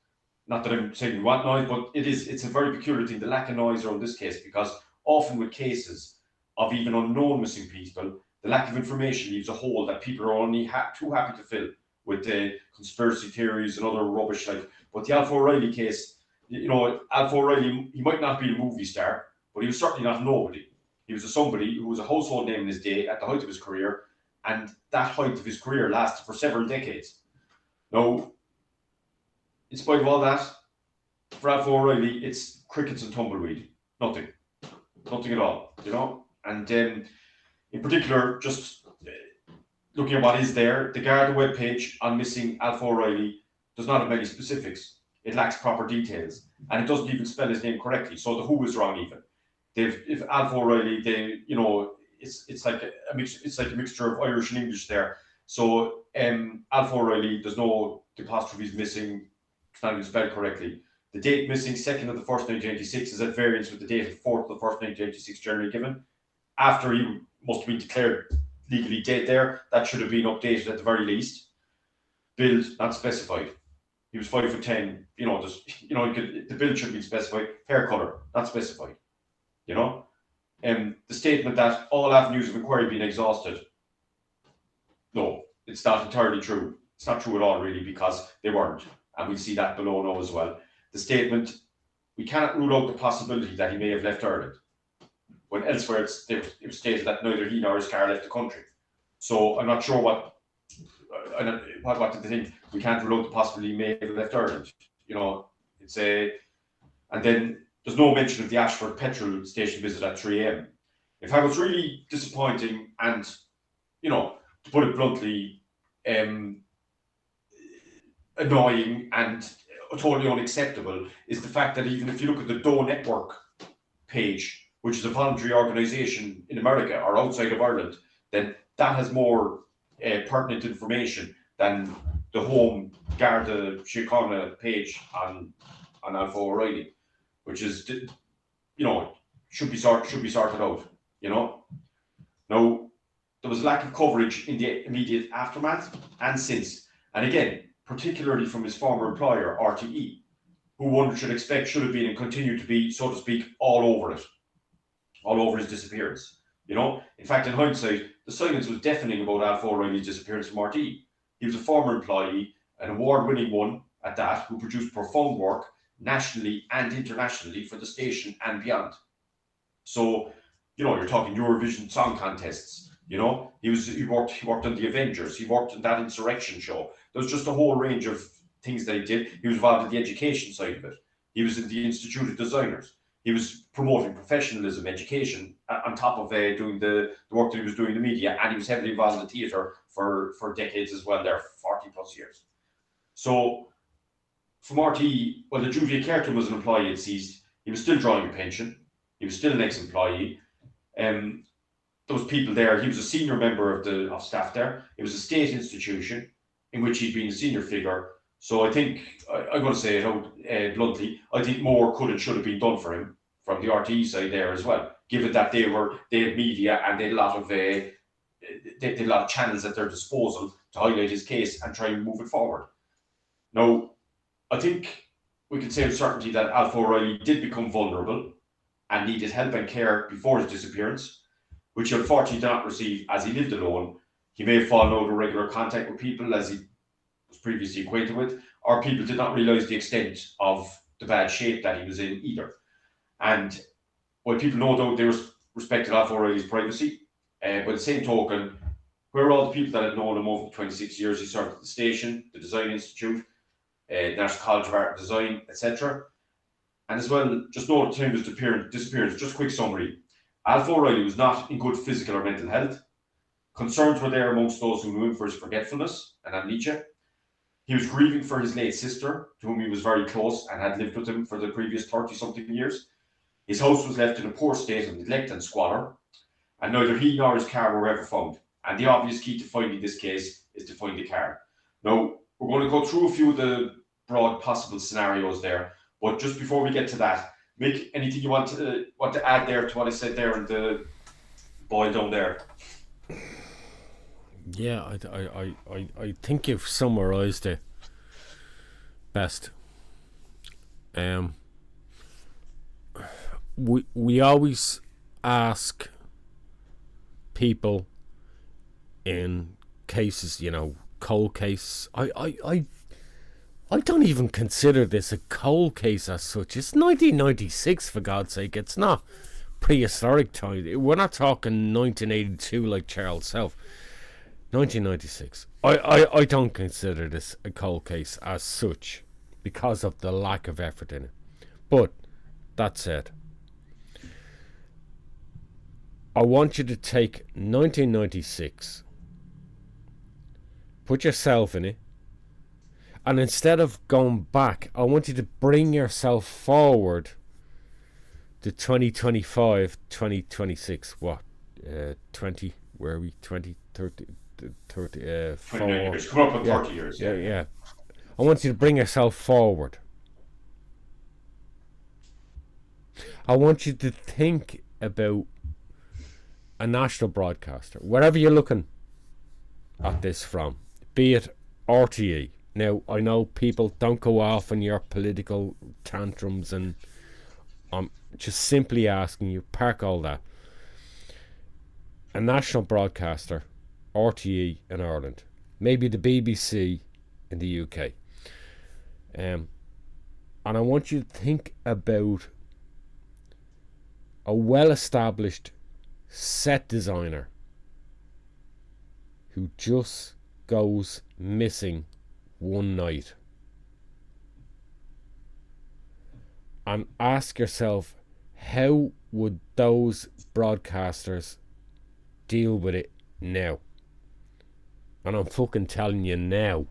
Not that I'm saying we want noise, but it's a very peculiar thing, the lack of noise around this case, because often with cases of even unknown missing people, the lack of information leaves a hole that people are only too happy to fill with the conspiracy theories and other rubbish. But the Alpho O'Reilly case, Alpho O'Reilly, he might not be a movie star, but he was certainly not nobody. He was somebody who was a household name in his day at the height of his career, and that height of his career lasted for several decades. Now, in spite of all that, for Alpho O'Reilly, it's crickets and tumbleweed. Nothing at all. And in particular, just looking at what is there, the Garda webpage on missing Alpho O'Reilly does not have many specifics. It lacks proper details, and it doesn't even spell his name correctly. So the who is wrong even. If Alpho O'Reilly, it's like a mixture of Irish and English there. So Alpho O'Reilly, there's no apostrophes missing. It's not even spelled correctly. The date missing, 2nd of the 1st, 1986, is at variance with the date of 4th of the 1st, 1986, generally given. After he must have been declared legally dead there, that should have been updated at the very least. Billed, not specified. He was 5'10". The build should be specified. Hair color, not specified. The statement that all avenues of inquiry being exhausted, no, it's not entirely true. It's not true at all, really, because they weren't. And we'll see that below now as well. The statement, we cannot rule out the possibility that he may have left Ireland, when elsewhere it was stated that neither he nor his car left the country. So I'm not sure what did they think. We can't rule out the possibility he may have left Ireland. And then there's no mention of the Ashford petrol station visit at 3 a.m. If I was really disappointing and, to put it bluntly, annoying and totally unacceptable, is the fact that even if you look at the Doe Network page, which is a voluntary organisation in America or outside of Ireland, then that has more pertinent information than the home Garda Síochána page on Alpho O'Reilly, which is, should be sorted out. Now, there was lack of coverage in the immediate aftermath and since, and again, particularly from his former employer, RTE, who one should expect should have been and continue to be, so to speak, all over his disappearance. In fact, in hindsight, the silence was deafening about Alpho O'Reilly's disappearance from RTE. He was a former employee, an award-winning one at that, who produced profound work nationally and internationally for the station and beyond. So, you're talking Eurovision Song Contests. He worked on the Avengers. He worked on that insurrection show. There was just a whole range of things that he did. He was involved in the education side of it. He was in the Institute of Designers. He was promoting professionalism, education, on top of doing the work that he was doing in the media, and he was heavily involved in the theatre for decades as well, there, 40 plus years. So, from RTE, while the duty of care to him as an employee had ceased, he was still drawing a pension. He was still an ex-employee. There was people there. He was a senior member of staff there. It was a state institution in which he'd been a senior figure. So I think, I'm going to say it out bluntly, I think more could and should have been done for him from the RTE side there as well, given that they had media and they had a lot of channels at their disposal to highlight his case and try and move it forward. Now, I think we can say with certainty that Alpho O'Reilly did become vulnerable and needed help and care before his disappearance, which he unfortunately did not receive as he lived alone. He may have fallen out of regular contact with people as he was previously acquainted with, or people did not realise the extent of the bad shape that he was in either. And while people no doubt they respected Alpho O'Reilly's privacy, by the same token, where are all the people that had known him over the 26 years he served at the station, the Design Institute, National College of Art and Design, etc. And as well, just note the time of his disappearance, just a quick summary. Alpho O'Reilly was not in good physical or mental health. Concerns were there amongst those who knew him for his forgetfulness and amnesia. He was grieving for his late sister, to whom he was very close and had lived with him for the previous 30-something years. His house was left in a poor state of neglect and squalor, and neither he nor his car were ever found. And the obvious key to finding this case is to find the car. Now, we're going to go through a few of the broad possible scenarios there, but just before we get to that, Mick, anything you want to add there to what I said there and the boil down there? Yeah, I think you've summarised it best. We always ask people in cases, cold case. I don't even consider this a cold case as such. It's 1996, for God's sake. It's not prehistoric time. We're not talking 1982 like Charles South. 1996. I don't consider this a cold case as such because of the lack of effort in it. But that said, I want you to take 1996, put yourself in it, and instead of going back, I want you to bring yourself forward to 2025, 2026. What? 20, where are we? 20, 30, 30 29 years. Come up with 30 years. Yeah. I want you to bring yourself forward. I want you to think about a national broadcaster, wherever you're looking at this from, be it RTE, Now, I know people don't go off on your political tantrums, and I'm just simply asking you, park all that. A national broadcaster, RTE in Ireland, maybe the BBC in the UK, and I want you to think about a well-established set designer who just goes missing one night, and ask yourself, how would those broadcasters deal with it now? And I'm fucking telling you now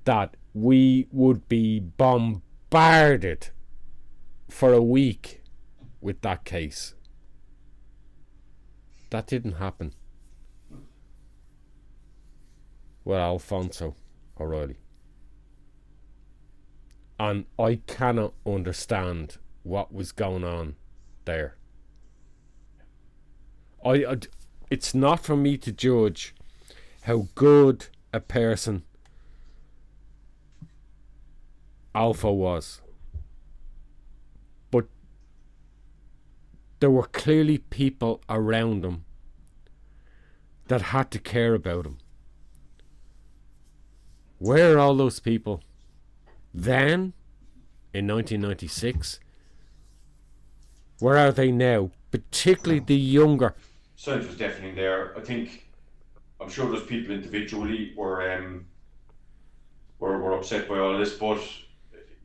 that we would be bombarded for a week with that case. That didn't happen with Alfonso O'Reilly. And I cannot understand what was going on there. It's not for me to judge how good a person Alpho was, but there were clearly people around him that had to care about him. Where are all those people then in 1996? Where are they now? Particularly the younger. Signs was definitely there. I'm sure those people individually were upset by all of this, but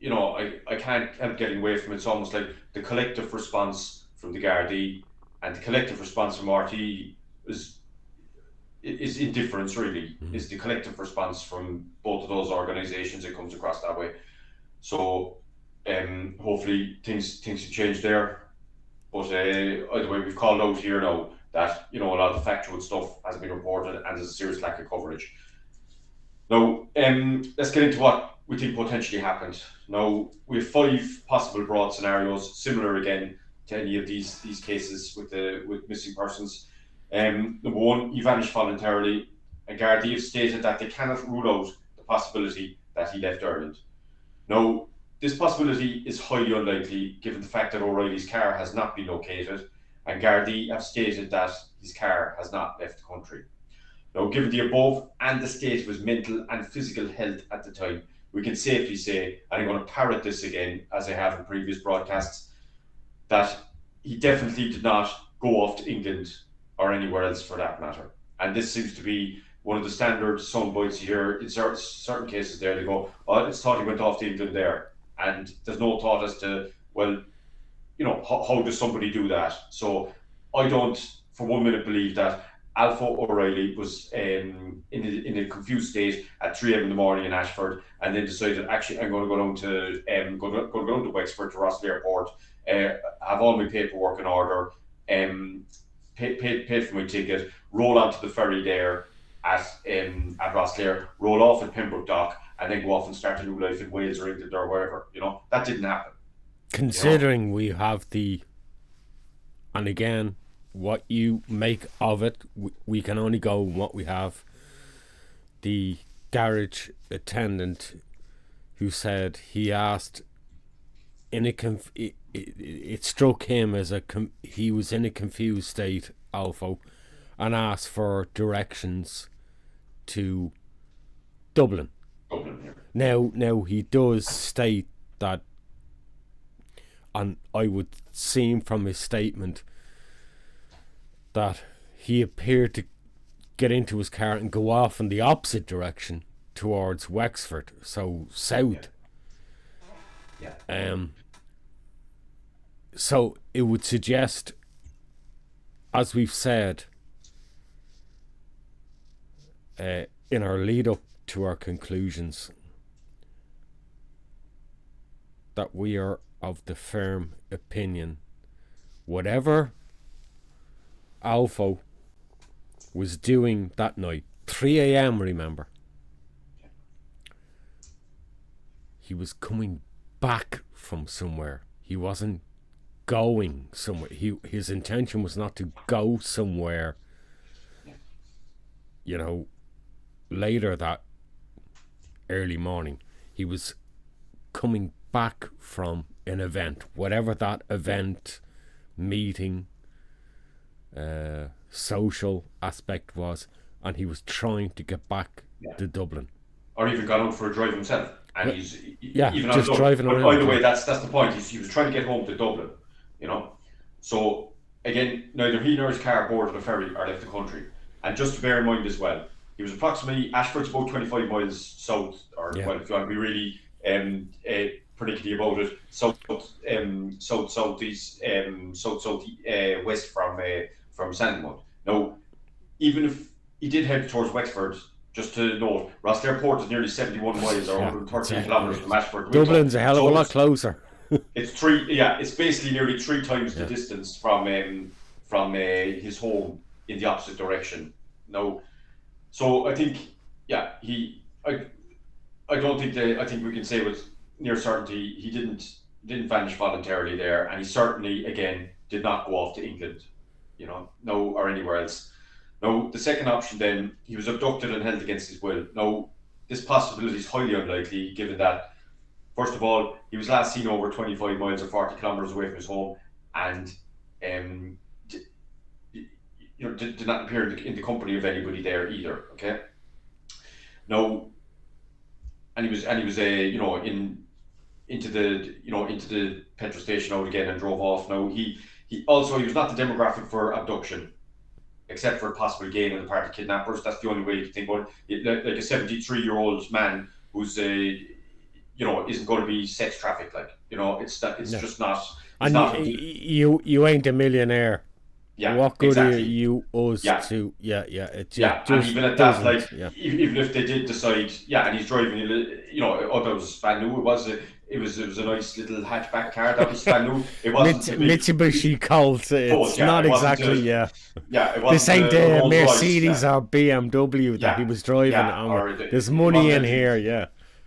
you know, I can't help getting away from it. It's almost like the collective response from the Gardaí and the collective response from RT is indifference, really. Is the collective response from both of those organisations. It comes across that way. So hopefully things will change there. But either way, we've called out here now that, you know, a lot of the factual stuff has been reported and there's a serious lack of coverage. Now, let's get into what we think potentially happened. Now, we have 5 possible broad scenarios, similar again to any of these cases with missing persons. Number 1, he vanished voluntarily, and Gardaí have stated that they cannot rule out the possibility that he left Ireland. Now, this possibility is highly unlikely given the fact that O'Reilly's car has not been located, and Gardaí have stated that his car has not left the country. Now, given the above and the state of his mental and physical health at the time, we can safely say, and I'm going to parrot this again as I have in previous broadcasts, that he definitely did not go off to England or anywhere else for that matter. And this seems to be one of the standard soundbites here. In certain cases there, they go, oh, it's thought he went off to England there. And there's no thought as to, well, you know, how does somebody do that? So I don't for 1 minute believe that Alpho O'Reilly was in a confused state at 3 a.m. in the morning in Ashford, and then decided, actually, I'm going to go down to Wexford to Rossall Airport, have all my paperwork in order, paid for my ticket, roll onto the ferry there at Rossall, roll off at Pembroke Dock, and then go off and start a new life in Wales or England or wherever. You know, that didn't happen. Considering, you know, we have and again, what you make of it, we can only go on what we have. The garage attendant who said he asked it struck him as he was in a confused state, Alpho, and asked for directions to Dublin. Now he does state that, and I would seem from his statement that he appeared to get into his car and go off in the opposite direction towards Wexford, so south. Yeah. So it would suggest, as we've said in our lead up to our conclusions, that we are of the firm opinion, whatever Alpho was doing that night, 3 a.m. remember, he was coming back from somewhere. He wasn't going somewhere. His intention was not to go somewhere, you know, later that early morning. He was coming back from an event, whatever that event, meeting, social aspect was, and he was trying to get back to Dublin. Or even gone out for a drive himself. And he's even just on driving But around. by the way, that's the point. He was trying to get home to Dublin, So again, neither he nor his car boarded a ferry or left the country. And just to bear in mind as well, he was approximately, Ashford's about 25 miles south, or well, if you want to be really particularly about it, southeast, west from Sandymount. Now, even if he did head towards Wexford, just to note, Ross Airport is nearly 71 miles or 113 kilometres from Ashford to Wicklow. Dublin's a hell of a lot closer. It's basically nearly 3 times the distance from his home in the opposite direction. Now, so I think, I don't think I think we can say with near certainty he didn't vanish voluntarily there, and he certainly again did not go off to England, or anywhere else. Now, the second option then, he was abducted and held against his will. Now, this possibility is highly unlikely, given that, first of all, he was last seen over 25 miles or 40 kilometres away from his home, and did not appear in the company of anybody there either. Okay. Now, and he was into the petrol station out again and drove off. Now he was not the demographic for abduction, except for possible gain on the part of kidnappers. That's the only way you can think about it. Like a 73-year-old man who's isn't going to be sex trafficked. Just not. And you ain't a millionaire. Yeah, what good exactly. are you us to? And even at that, even if they did decide, and he's driving, that was brand new. It was a nice little hatchback car. That was brand new. It wasn't Mitsubishi Colt. It's not exactly. It wasn't this ain't a Mercedes Royce, or BMW that he was driving. There's money in here.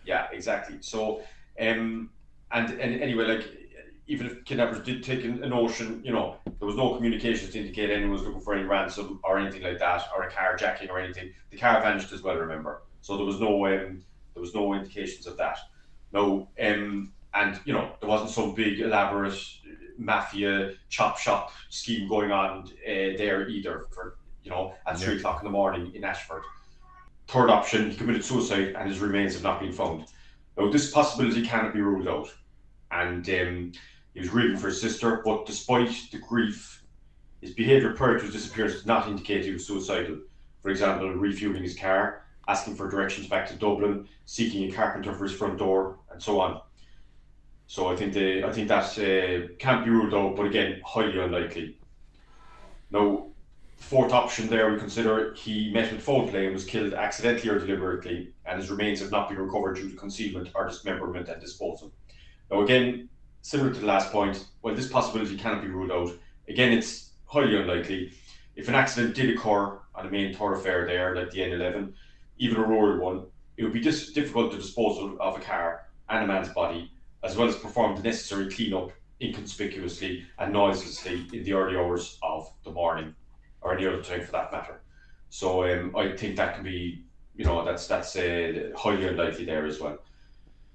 Yeah, exactly. So, and anyway, even if kidnappers did take a notion, there was no communications to indicate anyone was looking for any ransom or anything like that, or a carjacking or anything. The car vanished as well, remember. So there was no indications of that. No, and there wasn't some big elaborate mafia chop shop scheme going on there either. For at 3 o'clock in the morning in Ashford. Third option, he committed suicide and his remains have not been found. Now, this possibility cannot be ruled out. And he was grieving for his sister, but despite the grief, his behaviour prior to his disappearance did not indicate he was suicidal. For example, refueling his car, asking for directions back to Dublin, seeking a carpenter for his front door, and so on. So I think that can't be ruled out, but again, highly unlikely. Now, fourth option there, we consider he met with foul play and was killed accidentally or deliberately, and his remains have not been recovered due to concealment or dismemberment and disposal. Now, again, similar to the last point, while this possibility cannot be ruled out, again, it's highly unlikely. If an accident did occur on a main thoroughfare there, like the N11, even a rural one, it would be difficult to dispose of a car and a man's body, as well as perform the necessary clean-up inconspicuously and noiselessly in the early hours of the morning, or any other time for that matter. So I think that can be, that's highly unlikely there as well.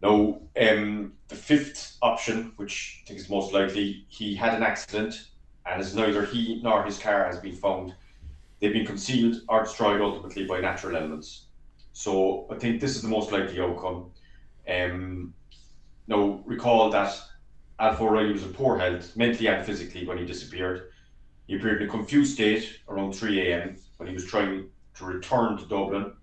Now, the fifth option, which I think is most likely, he had an accident, and as neither he nor his car has been found, they've been concealed or destroyed ultimately by natural elements. So I think this is the most likely outcome. Now, recall that Alpho O'Reilly was in poor health, mentally and physically, when he disappeared. He appeared in a confused state around 3 a.m. when he was trying to return to Dublin.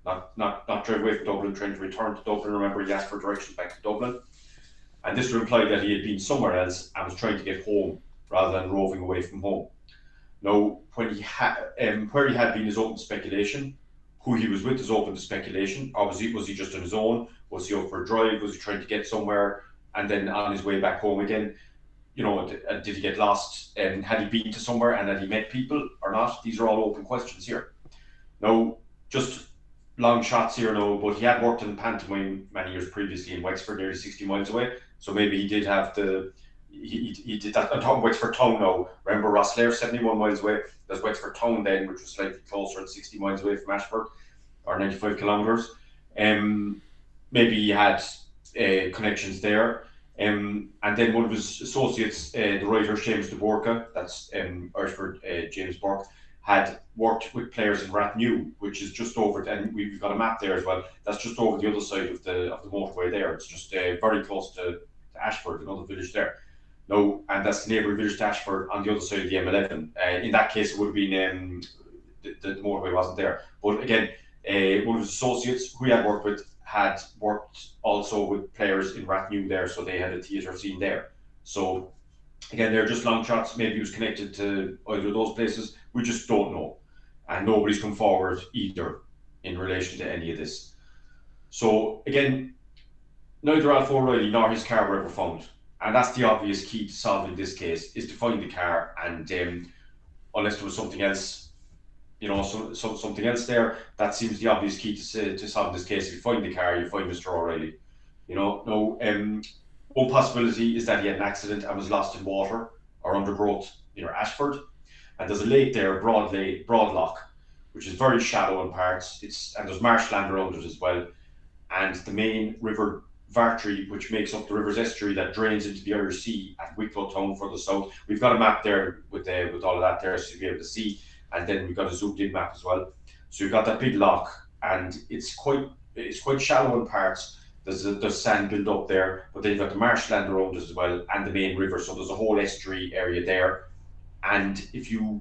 Not drive away from Dublin, trying to return to Dublin. Remember, he asked for directions back to Dublin. And this would imply that he had been somewhere else and was trying to get home rather than roving away from home. Now, where he had been is open to speculation. Who he was with is open to speculation. Or was he just on his own? Was he out for a drive? Was he trying to get somewhere and then on his way back home again? Did he get lost? And had he been to somewhere and had he met people or not? These are all open questions here. Now, just long shots here now, but he had worked in pantomime many years previously in Wexford, nearly 60 miles away. So maybe he did have he did that. I'm talking Wexford Town now. Remember Rosslare, 71 miles away. There's Wexford Town then, which was slightly closer at 60 miles away from Ashford, or 95 kilometres. maybe he had connections there. And then one of his associates, the writer James de Borca, that's Irishford James Burke, had worked with players in Rathnew, which is just over, and we've got a map there as well. That's just over the other side of the motorway there. It's just very close to Ashford, another village there. No, and that's the neighbouring village to Ashford on the other side of the M11. In that case, it would have been the motorway wasn't there. But again, one of his associates who he had worked with had worked also with players in Rathnew there, so they had a theatre scene there. So again, they're just long shots. Maybe he was connected to either of those places. We just don't know, and nobody's come forward either in relation to any of this. So again, neither Alpho O'Reilly nor his car were ever found, and that's the obvious key to solving this case is to find the car. And unless there was something else, something else there, that seems the obvious key to solve this case. If you find the car, you find Mr. O'Reilly. One possibility is that he had an accident and was lost in water or undergrowth near Ashford. And there's a lake there, Broadlock, which is very shallow in parts. And there's marshland around it as well. And the main river Vartry, which makes up the river's estuary that drains into the Irish Sea at Wicklow town further south. We've got a map there with all of that there, so you'll be able to see. And then we've got a zoomed in map as well. So you've got that big lock, and it's quite shallow in parts. There's sand built up there, but then you've got the marshland around it as well, and the main river. So there's a whole estuary area there. And if you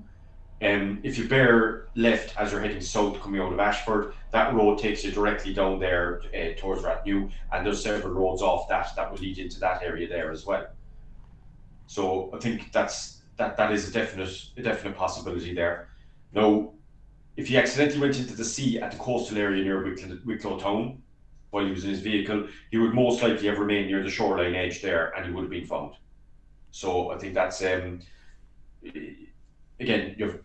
bear left as you're heading south coming out of Ashford, that road takes you directly down there towards Rathnew, and there's several roads off that will lead into that area there as well. So I think that is a definite possibility there. Now, if he accidentally went into the sea at the coastal area near Wicklow town while he was in his vehicle, he would most likely have remained near the shoreline edge there, and he would have been found. So I think that's again,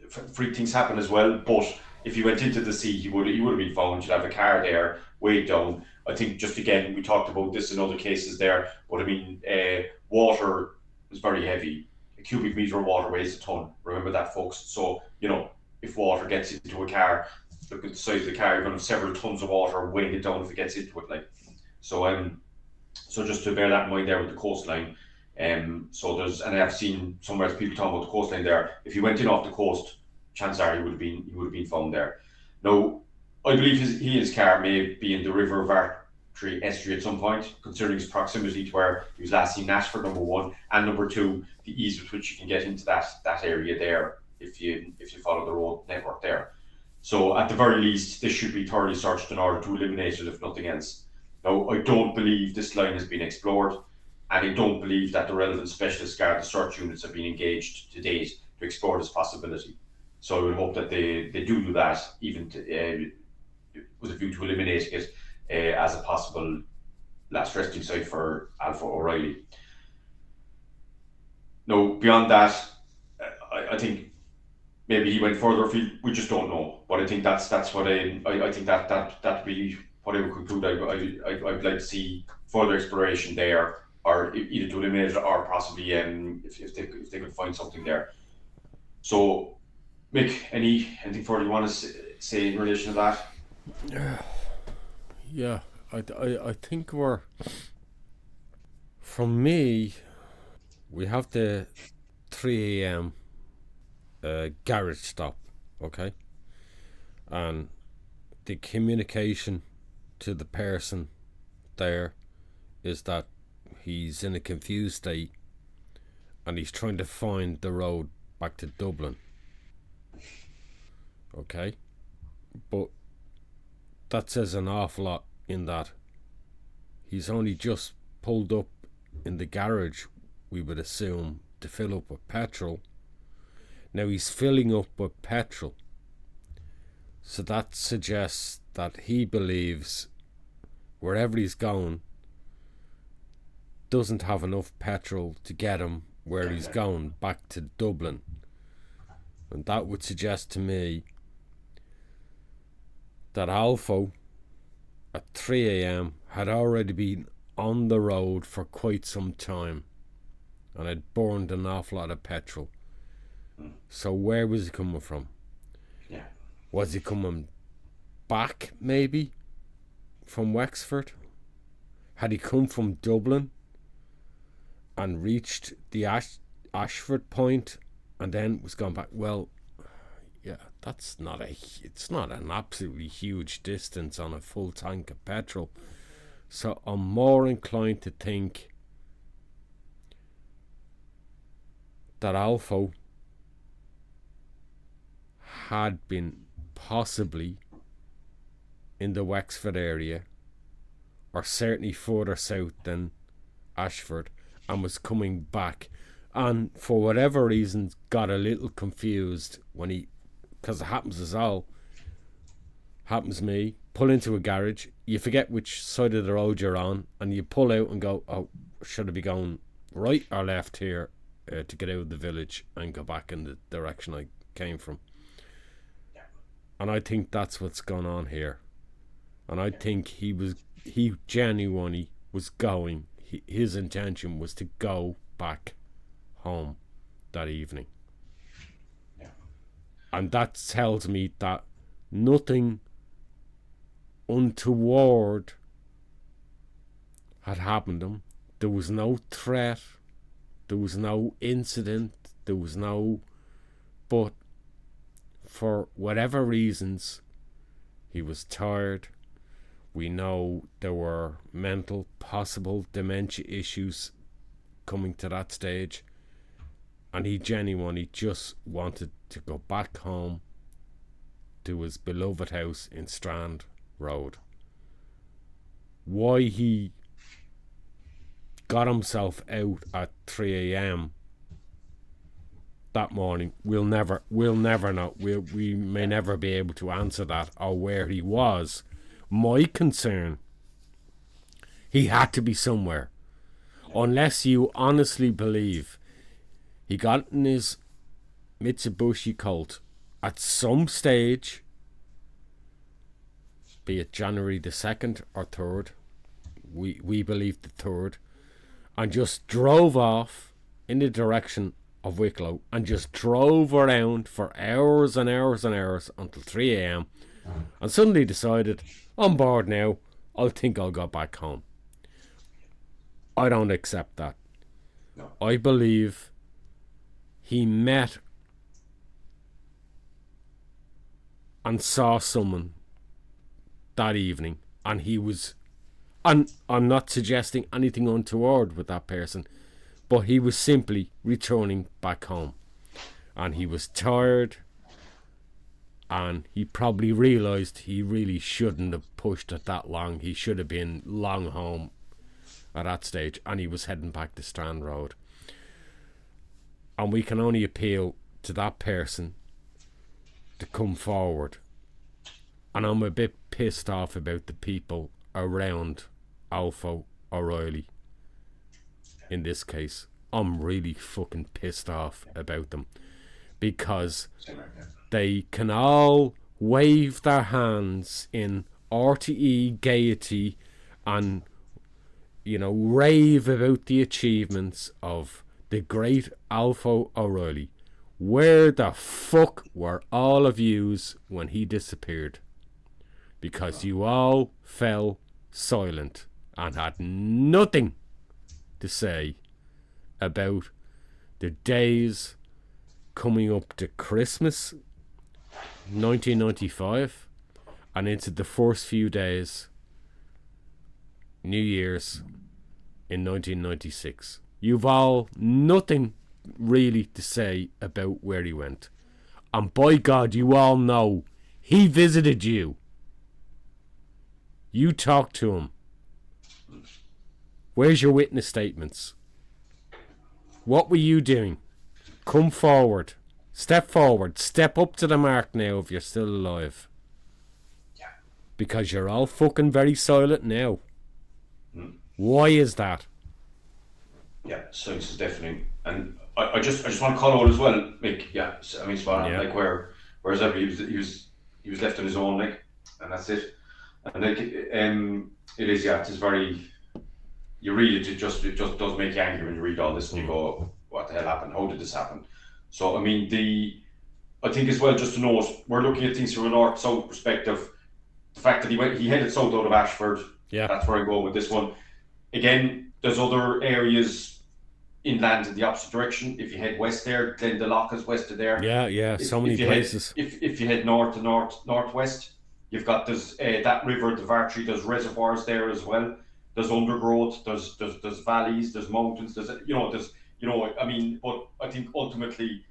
freak things happen as well. But if he went into the sea, he would have been found. You'd have a car there, weighed down. I think just again, we talked about this in other cases there, but I mean, water is very heavy. A cubic meter of water weighs a ton. Remember that, folks. So if water gets into a car, look at the size of the car. You're going to have several tons of water weighing it down if it gets into it. So just to bear that in mind there with the coastline. So and I've seen somewhere people talking about the coastline there. If he went in off the coast, chances are he would have been found there. Now, I believe he and his car may be in the River Vartry estuary at some point, considering his proximity to where he was last seen in Ashford, number one, and number two, the ease with which you can get into that area there if you follow the road network there. So at the very least, this should be thoroughly searched in order to eliminate it, if nothing else. Now, I don't believe this line has been explored, and I don't believe that the relevant specialist Garda search units have been engaged to date to explore this possibility. So I would hope that they do that, even with a view to eliminating it as a possible last resting site for Alpho O'Reilly. Now, beyond that, I think maybe he went further afield. We just don't know. But I think that's what I think that'd be what I would conclude. I'd like to see further exploration there, or either to eliminate it, or possibly if they could find something there. So, Mick, anything further you want to say in relation to that? Yeah, I think from me, we have the 3 a.m. Garage stop, okay? And the communication to the person there is that he's in a confused state and he's trying to find the road back to Dublin. Okay? But that says an awful lot in that he's only just pulled up in the garage, we would assume, to fill up with petrol. Now he's filling up with petrol. So that suggests that he believes wherever he's going doesn't have enough petrol to get him where he's going, back to Dublin. And that would suggest to me that Alpho at 3 a.m. had already been on the road for quite some time and had burned an awful lot of petrol. So where was he coming from? Yeah. Was he coming back, maybe, from Wexford? Had he come from Dublin and reached the Ashford point and then was gone back? Well, yeah, it's not an absolutely huge distance on a full tank of petrol. So I'm more inclined to think that Alpho had been possibly in the Wexford area, or certainly further south than Ashford, and was coming back, and for whatever reason got a little confused when he, because it happens happens to me, pull into a garage, you forget which side of the road you're on, and you pull out and go, oh, should I be going right or left here to get out of the village and go back in the direction I came from? And I think that's what's gone on here. And I think he genuinely was going, his intention was to go back home that evening. And that tells me that nothing untoward had happened to him. There was no threat, there was no incident, there was no, but for whatever reasons, he was tired. We know there were mental, possible dementia issues coming to that stage, and he genuinely just wanted to go back home to his beloved house in Strand Road. Why he got himself out at 3 a.m. that morning, we'll never know. We may never be able to answer that, or where he was. My concern, he had to be somewhere, unless you honestly believe he got in his Mitsubishi Colt at some stage, be it January the 2nd or 3rd, we believe the 3rd, and just drove off in the direction of Wicklow and just drove around for hours and hours and hours until 3 a.m. and suddenly decided, I'm bored now, I think I'll go back home. I don't accept that. No. I believe he met and saw someone that evening, and he was, and I'm not suggesting anything untoward with that person, but he was simply returning back home, and he was tired, and he probably realised he really shouldn't have pushed it that long. He should have been long home at that stage, and he was heading back to Strand Road. And we can only appeal to that person to come forward. And I'm a bit pissed off about the people around Alpho O'Reilly in this case. I'm really fucking pissed off about them, because they can all wave their hands in RTE gaiety and, you know, rave about the achievements of the great Alpho O'Reilly. Where the fuck were all of yous when he disappeared? Because you all fell silent and had nothing to say about the days coming up to Christmas 1995 and into the first few days New Year's in 1996. You've all nothing really to say about where he went. And by God, you all know he visited you. You talked to him. Where's your witness statements? What were you doing? Come forward. Step forward. Step up to the mark now if you're still alive. Yeah. Because you're all fucking very silent now. Why is that? Yeah, so it's definitely, and I just want to call out as well, like, yeah, I mean, spot on, Yeah. like whereas ever he was left on his own, like, and that's it. And like, it is, yeah, it is very, you read it, it just does make you angry when you read all this and you go, what the hell happened? How did this happen? So I mean, I think as well, just to note, we're looking at things from a north-south perspective. the fact that he headed south out of Ashford, Yeah. that's where I go with this one. Again, there's other areas inland in the opposite direction. If you head west there, Glendalough is west of there. Yeah. So many places. If you head north to northwest, you've got that river, the Vartry. There's reservoirs there as well. There's undergrowth. There's valleys. There's mountains. I mean, but I think ultimately,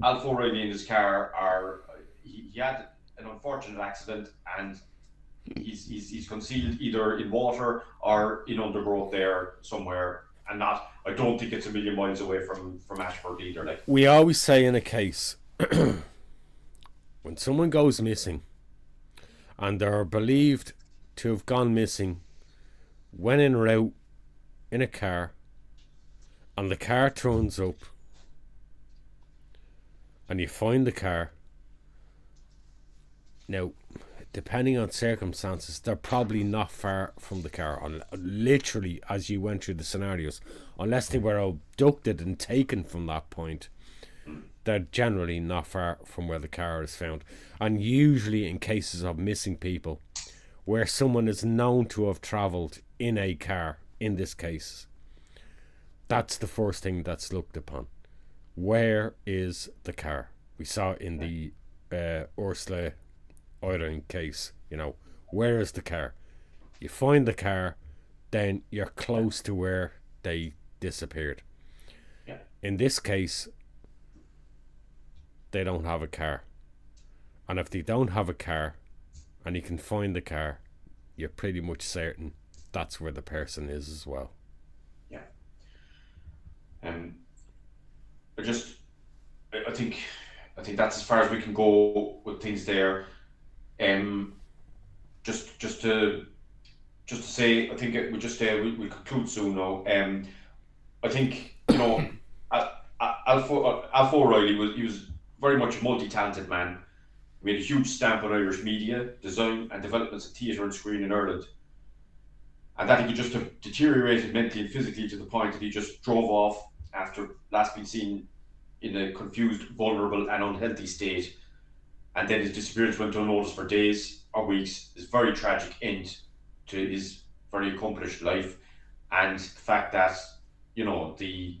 Alpho O'Reilly in his car he had an unfortunate accident, and he's concealed either in water or in undergrowth there somewhere, and I don't think it's a million miles away from Ashford either. Like, we always say in a case, when someone goes missing and they're believed to have gone missing when en route in a car, and the car turns up and you find the car, now depending on circumstances, they're probably not far from the car, literally, as you went through the scenarios, unless they were abducted and taken from that point. They're generally not far from where the car is found. And usually in cases of missing people, where someone is known to have travelled in a car, in this case, that's the first thing that's looked upon. Where is the car? We saw in the Ursula Ireland case, where is the car? You find the car, then you're close to where they disappeared. Yeah. In this case, they don't have a car. And if they don't have a car and you can find the car, you're pretty much certain that's where the person is as well. Yeah. I think that's as far as we can go with things there. Just to say, I think we'll conclude soon now. I think Alpho O'Reilly was very much a multi-talented man. He made a huge stamp on Irish media, design and developments of theatre and screen in Ireland. And that he could just have deteriorated mentally and physically to the point that he just drove off after last being seen in a confused, vulnerable and unhealthy state. And then his disappearance went unnoticed for days or weeks. His very tragic end to his very accomplished life. And the fact that, some of the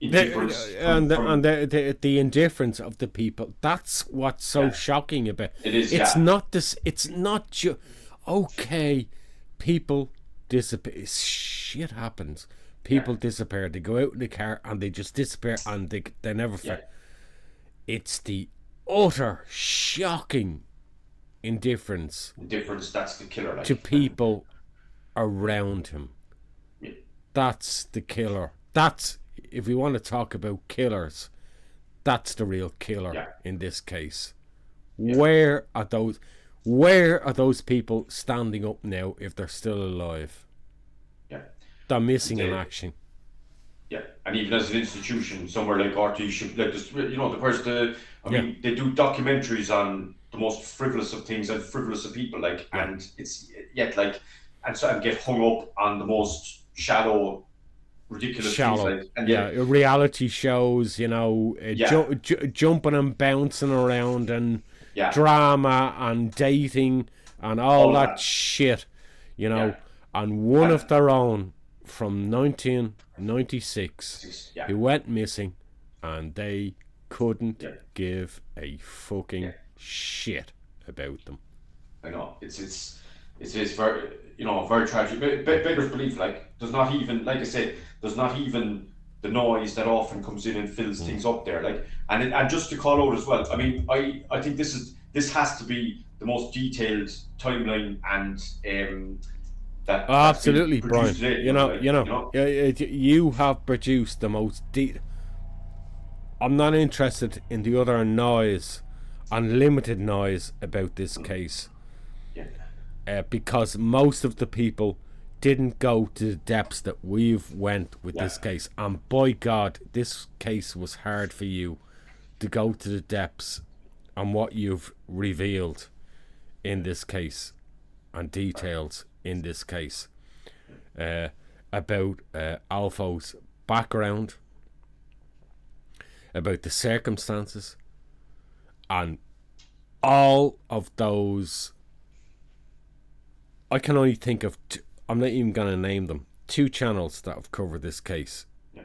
indifference the indifference of the people, that's what's so shocking about it. Is it's not this, it's not just okay, people disappear, shit happens, people disappear, they go out in the car and they just disappear and they never it's the utter shocking indifference that's the killer, like, to people around him. That's the killer. That's, if we want to talk about killers, that's the real killer in this case. Where are those people standing up now if they're still alive? They're missing in action. And even as an institution, somewhere like RT should, like, mean, they do documentaries on the most frivolous of things and frivolous of people, like, and it's yet like, and get hung up on the most shallow, ridiculous things, like, and reality shows, jumping and bouncing around and drama and dating and all that shit, and one of their own from 1996 who went missing, and they couldn't give a fucking shit about them. I know it's very, very tragic. Beggars belief, like, there's not even, like I said, there's not even the noise that often comes in and fills things up there, like, and just to call out as well, I mean, I think this has to be the most detailed timeline and that absolutely, Brian. Today, you have produced the most I'm not interested in the other noise, unlimited noise about this case, because most of the people didn't go to the depths that we've went with this case, and by God, this case was hard for you to go to the depths on what you've revealed in this case and details in this case about Alpho's background, about the circumstances, and all of those, I can only think of I'm not even going to name them, 2 channels that have covered this case. Yeah.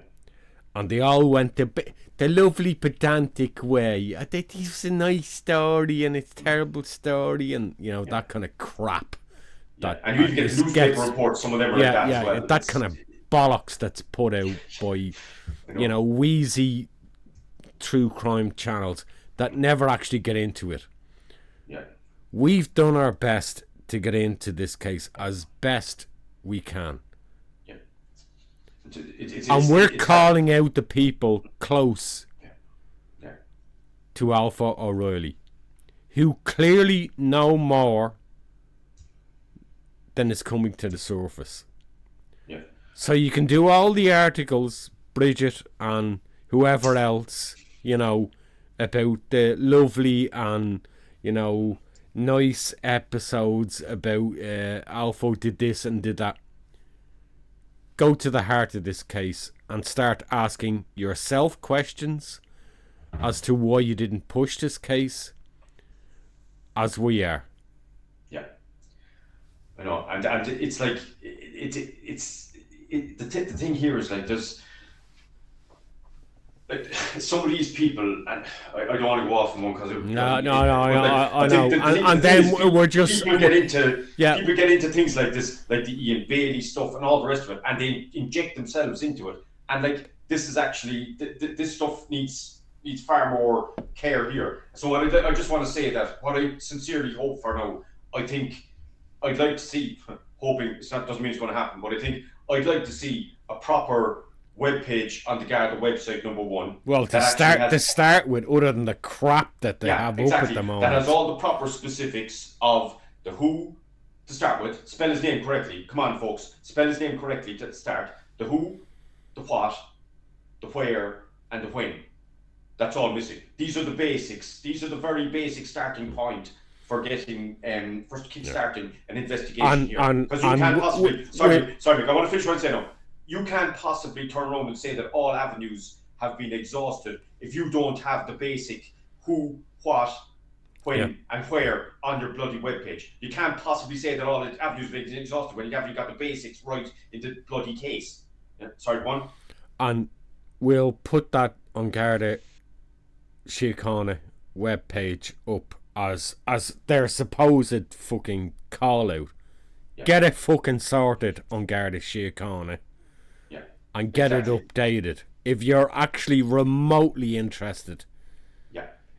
And they all went the lovely pedantic way. This is a nice story and it's a terrible story, and that kind of crap. That, and you even get the newspaper reports, some of them are like that as well. That kind of bollocks that's put out by wheezy true crime channels that never actually get into it. Yeah. We've done our best to get into this case as best we can. Yeah. And we're calling out the people close to Alpho O'Reilly, who clearly know more than is coming to the surface. Yeah. So you can do all the articles, Bridget and whoever else, about the lovely and, nice episodes about Alpho did this and did that. Go to the heart of this case and start asking yourself questions as to why you didn't push this case as we are. Yeah. I know, and it's like the thing here is like there's like some of these people, and I don't want to go off on one because I know, and then we're just people get into things like this, like the Ian Bailey stuff and all the rest of it, and they inject themselves into it, and like this is actually this stuff needs far more care here. So I just want to say that what I sincerely hope for now, I think I'd like to see, hoping doesn't mean it's going to happen, but I think I'd like to see a proper web page on the Garda website, number one. Well, to start with, other than the crap that they have up at the moment, that has all the proper specifics of the who to start with. Spell his name correctly. Come on, folks, spell his name correctly to start. The who, the what, the where, and the when. That's all missing. These are the basics. These are the very basic starting point for getting for kickstarting an investigation here. Because you can't possibly. Sorry, I want to finish what I'm saying now. You can't possibly turn around and say that all avenues have been exhausted if you don't have the basic who, what, when, and where on your bloody webpage. You can't possibly say that all the avenues have been exhausted when you haven't got the basics right in the bloody case. Yeah, sorry, go on. And we'll put that on Garda Síochána webpage up as their supposed fucking call out. Yeah. Get it fucking sorted on Garda Síochána. And get it updated if you're actually remotely interested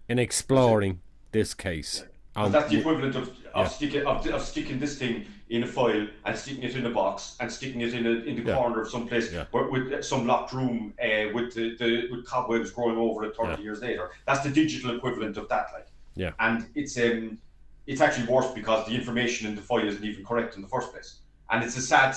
in exploring this case. Yeah. That's the equivalent of sticking this thing in a file and sticking it in a box and sticking it in the corner of some place with some locked room with cobwebs growing over it 30 years later. That's the digital equivalent of that, like. Yeah. And it's actually worse because the information in the file isn't even correct in the first place. And it's a sad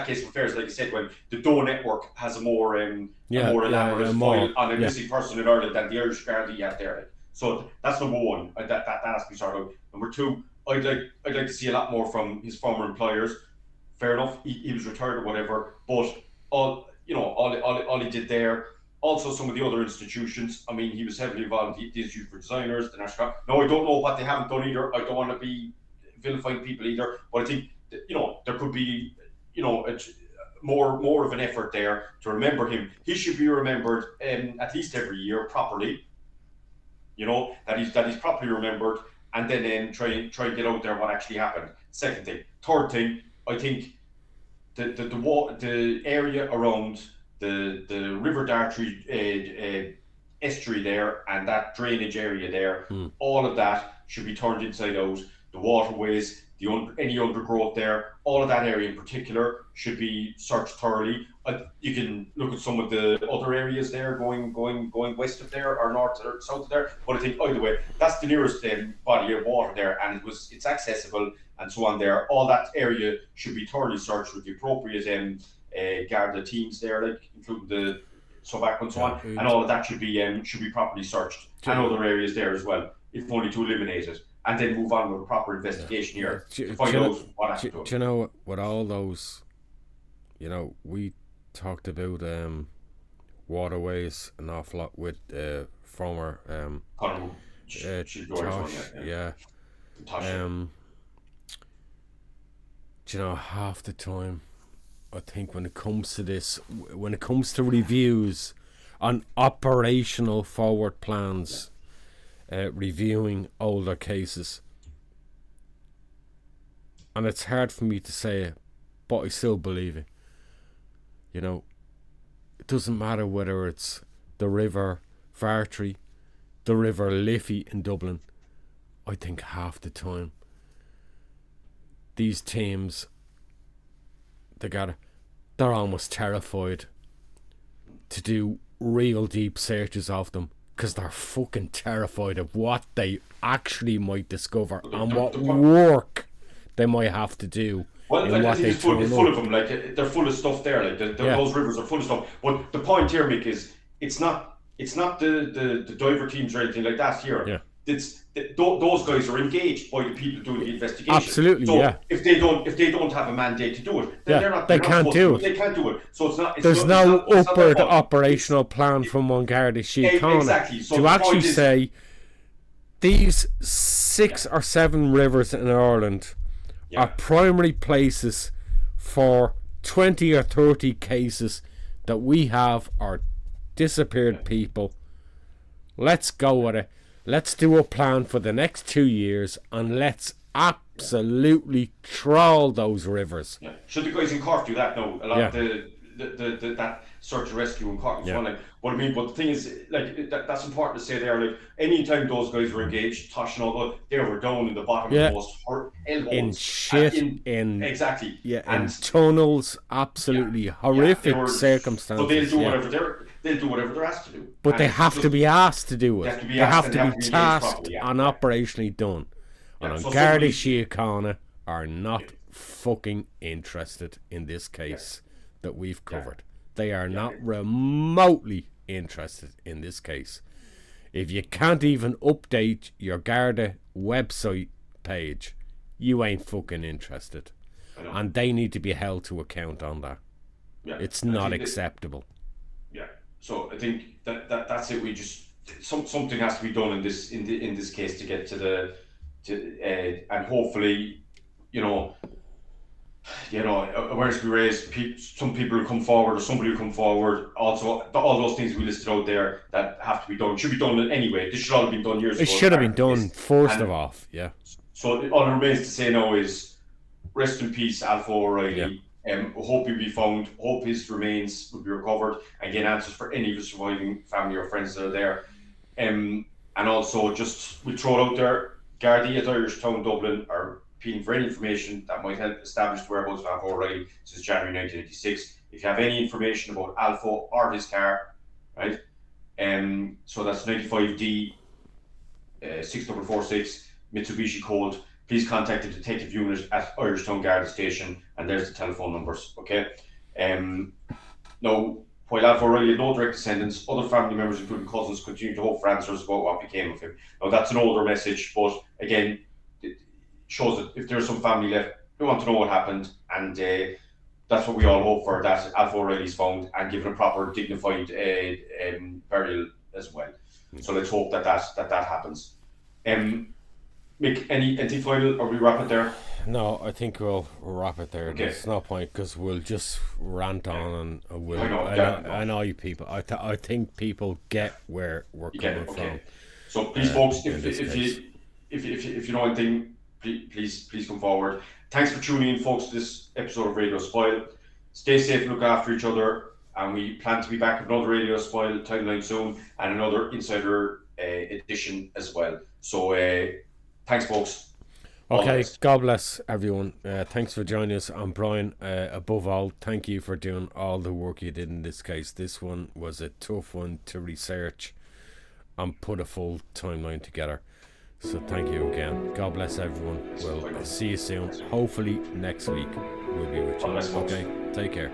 case of affairs, like I said, when the Doe network has a more elaborate file on a missing person in Ireland than the Irish Gardaí have there. Like. So that's number one. That has to be sorted out. Number two, I'd like to see a lot more from his former employers. Fair enough, he was retired or whatever, but all he did there. Also, some of the other institutions. I mean, he was heavily involved in the Institute for Designers, the National. No, I don't know what they haven't done either. I don't want to be vilifying people either, but I think there could be more of an effort there to remember him. He should be remembered at least every year properly. That he's properly remembered, and then try and get out there what actually happened. Second thing, third thing, I think the area around the River Dartry estuary there and that drainage area there, all of that should be turned inside out. The waterways, any undergrowth there, all of that area in particular should be searched thoroughly. You can look at some of the other areas there going west of there or north or south of there, but I think either way, that's the nearest body of water there, and it's accessible and so on there. All that area should be thoroughly searched with the appropriate Garda teams there, like including the SOVAC and so on, and all of that should be properly searched, and other areas there as well, if only to eliminate it. And then move on with a proper investigation here to find out what happened to him. Do you know, with all those, we talked about waterways an awful lot with former She's Joy's one, yeah. Tasha. Do you know, half the time, I think when it comes to this, when it comes to reviews on operational forward plans, reviewing older cases, and it's hard for me to say it, but I still believe it. You know, it doesn't matter whether it's the River Vartry, the River Liffey in Dublin. I think half the time these teams, they're almost terrified to do real deep searches of them, because they're fucking terrified of what they actually might discover and what work they might have to do. Well, I think it's full of them. Like, they're full of stuff there. Like those rivers are full of stuff. But the point here, Mick, is it's not the diver teams or anything like that here. Yeah. Those guys are engaged by the people doing the investigation. Absolutely, so yeah. If they don't have a mandate to do it, then they can't do it. They can't do it. So it's not. There's no upward operational plan from One Garda Síochána exactly. So to actually say these 6 or 7 rivers in Ireland are primary places for 20 or 30 cases that we have are disappeared people. Let's go with it. Let's do a plan for the next 2 years, and let's absolutely trawl those rivers. Yeah. Should the guys in Cork do that? No, a lot of that search and rescue in Cork is one. Like, what I mean, but the thing is, like, that's important to say there. Like, anytime those guys were engaged, Tosh and all, they were down in the bottom of the most elbows in shit, exactly, in tunnels, absolutely horrific circumstances. So they'll do whatever they're asked to do. But they have to be asked to do it. They have to be tasked and operationally done. And Garda Síochána are not fucking interested in this case that we've covered. They are not remotely interested in this case. If you can't even update your Garda website page, you ain't fucking interested. And they need to be held to account on that. It's not acceptable. So I think that's it. We just something has to be done in this case to get to and hopefully, awareness be raised. Some people will come forward, or somebody will come forward. Also, all those things we listed out there that have to be done should be done anyway. This should all have been done years ago. It should have been done first of all. Yeah. So all that remains to say now is rest in peace, Alpho O'Reilly. Hope he'll be found. Hope his remains will be recovered and get answers for any of his surviving family or friends that are there. And also, just we'll throw it out there: Gardaí at Irish Town, Dublin, are appealing for any information that might help establish the whereabouts of Alpho O'Reilly since January 1986. If you have any information about Alpho or his car, right? So that's 95D 6446 Mitsubishi Colt. Please contact the detective unit at Irish Town Garda Station, and there's the telephone numbers. Okay. Now, while Alpho O'Reilly had no direct descendants, other family members, including cousins, continue to hope for answers about what became of him. Now, that's an older message, but again, it shows that if there's some family left, we want to know what happened, and that's what we all hope for, that Alpho O'Reilly's found and given a proper, dignified burial as well. So let's hope that happens. Mick, anything final, or we wrap it there? No, I think we'll wrap it there. Okay. There's no point, because we'll just rant on, and we'll. I know you people. I think people get where we're coming from. So please, folks, if you know anything, please come forward. Thanks for tuning in, folks, to this episode of Radio Spoil. Stay safe, look after each other, and we plan to be back with another Radio Spoil timeline soon, and another Insider edition as well. So thanks, folks. Okay, God bless everyone. Thanks for joining us. I'm Brian. Above all, thank you for doing all the work you did in this case. This one was a tough one to research and put a full timeline together. So thank you again. God bless everyone. We'll see you soon. Hopefully next week we'll be with you. Okay, take care.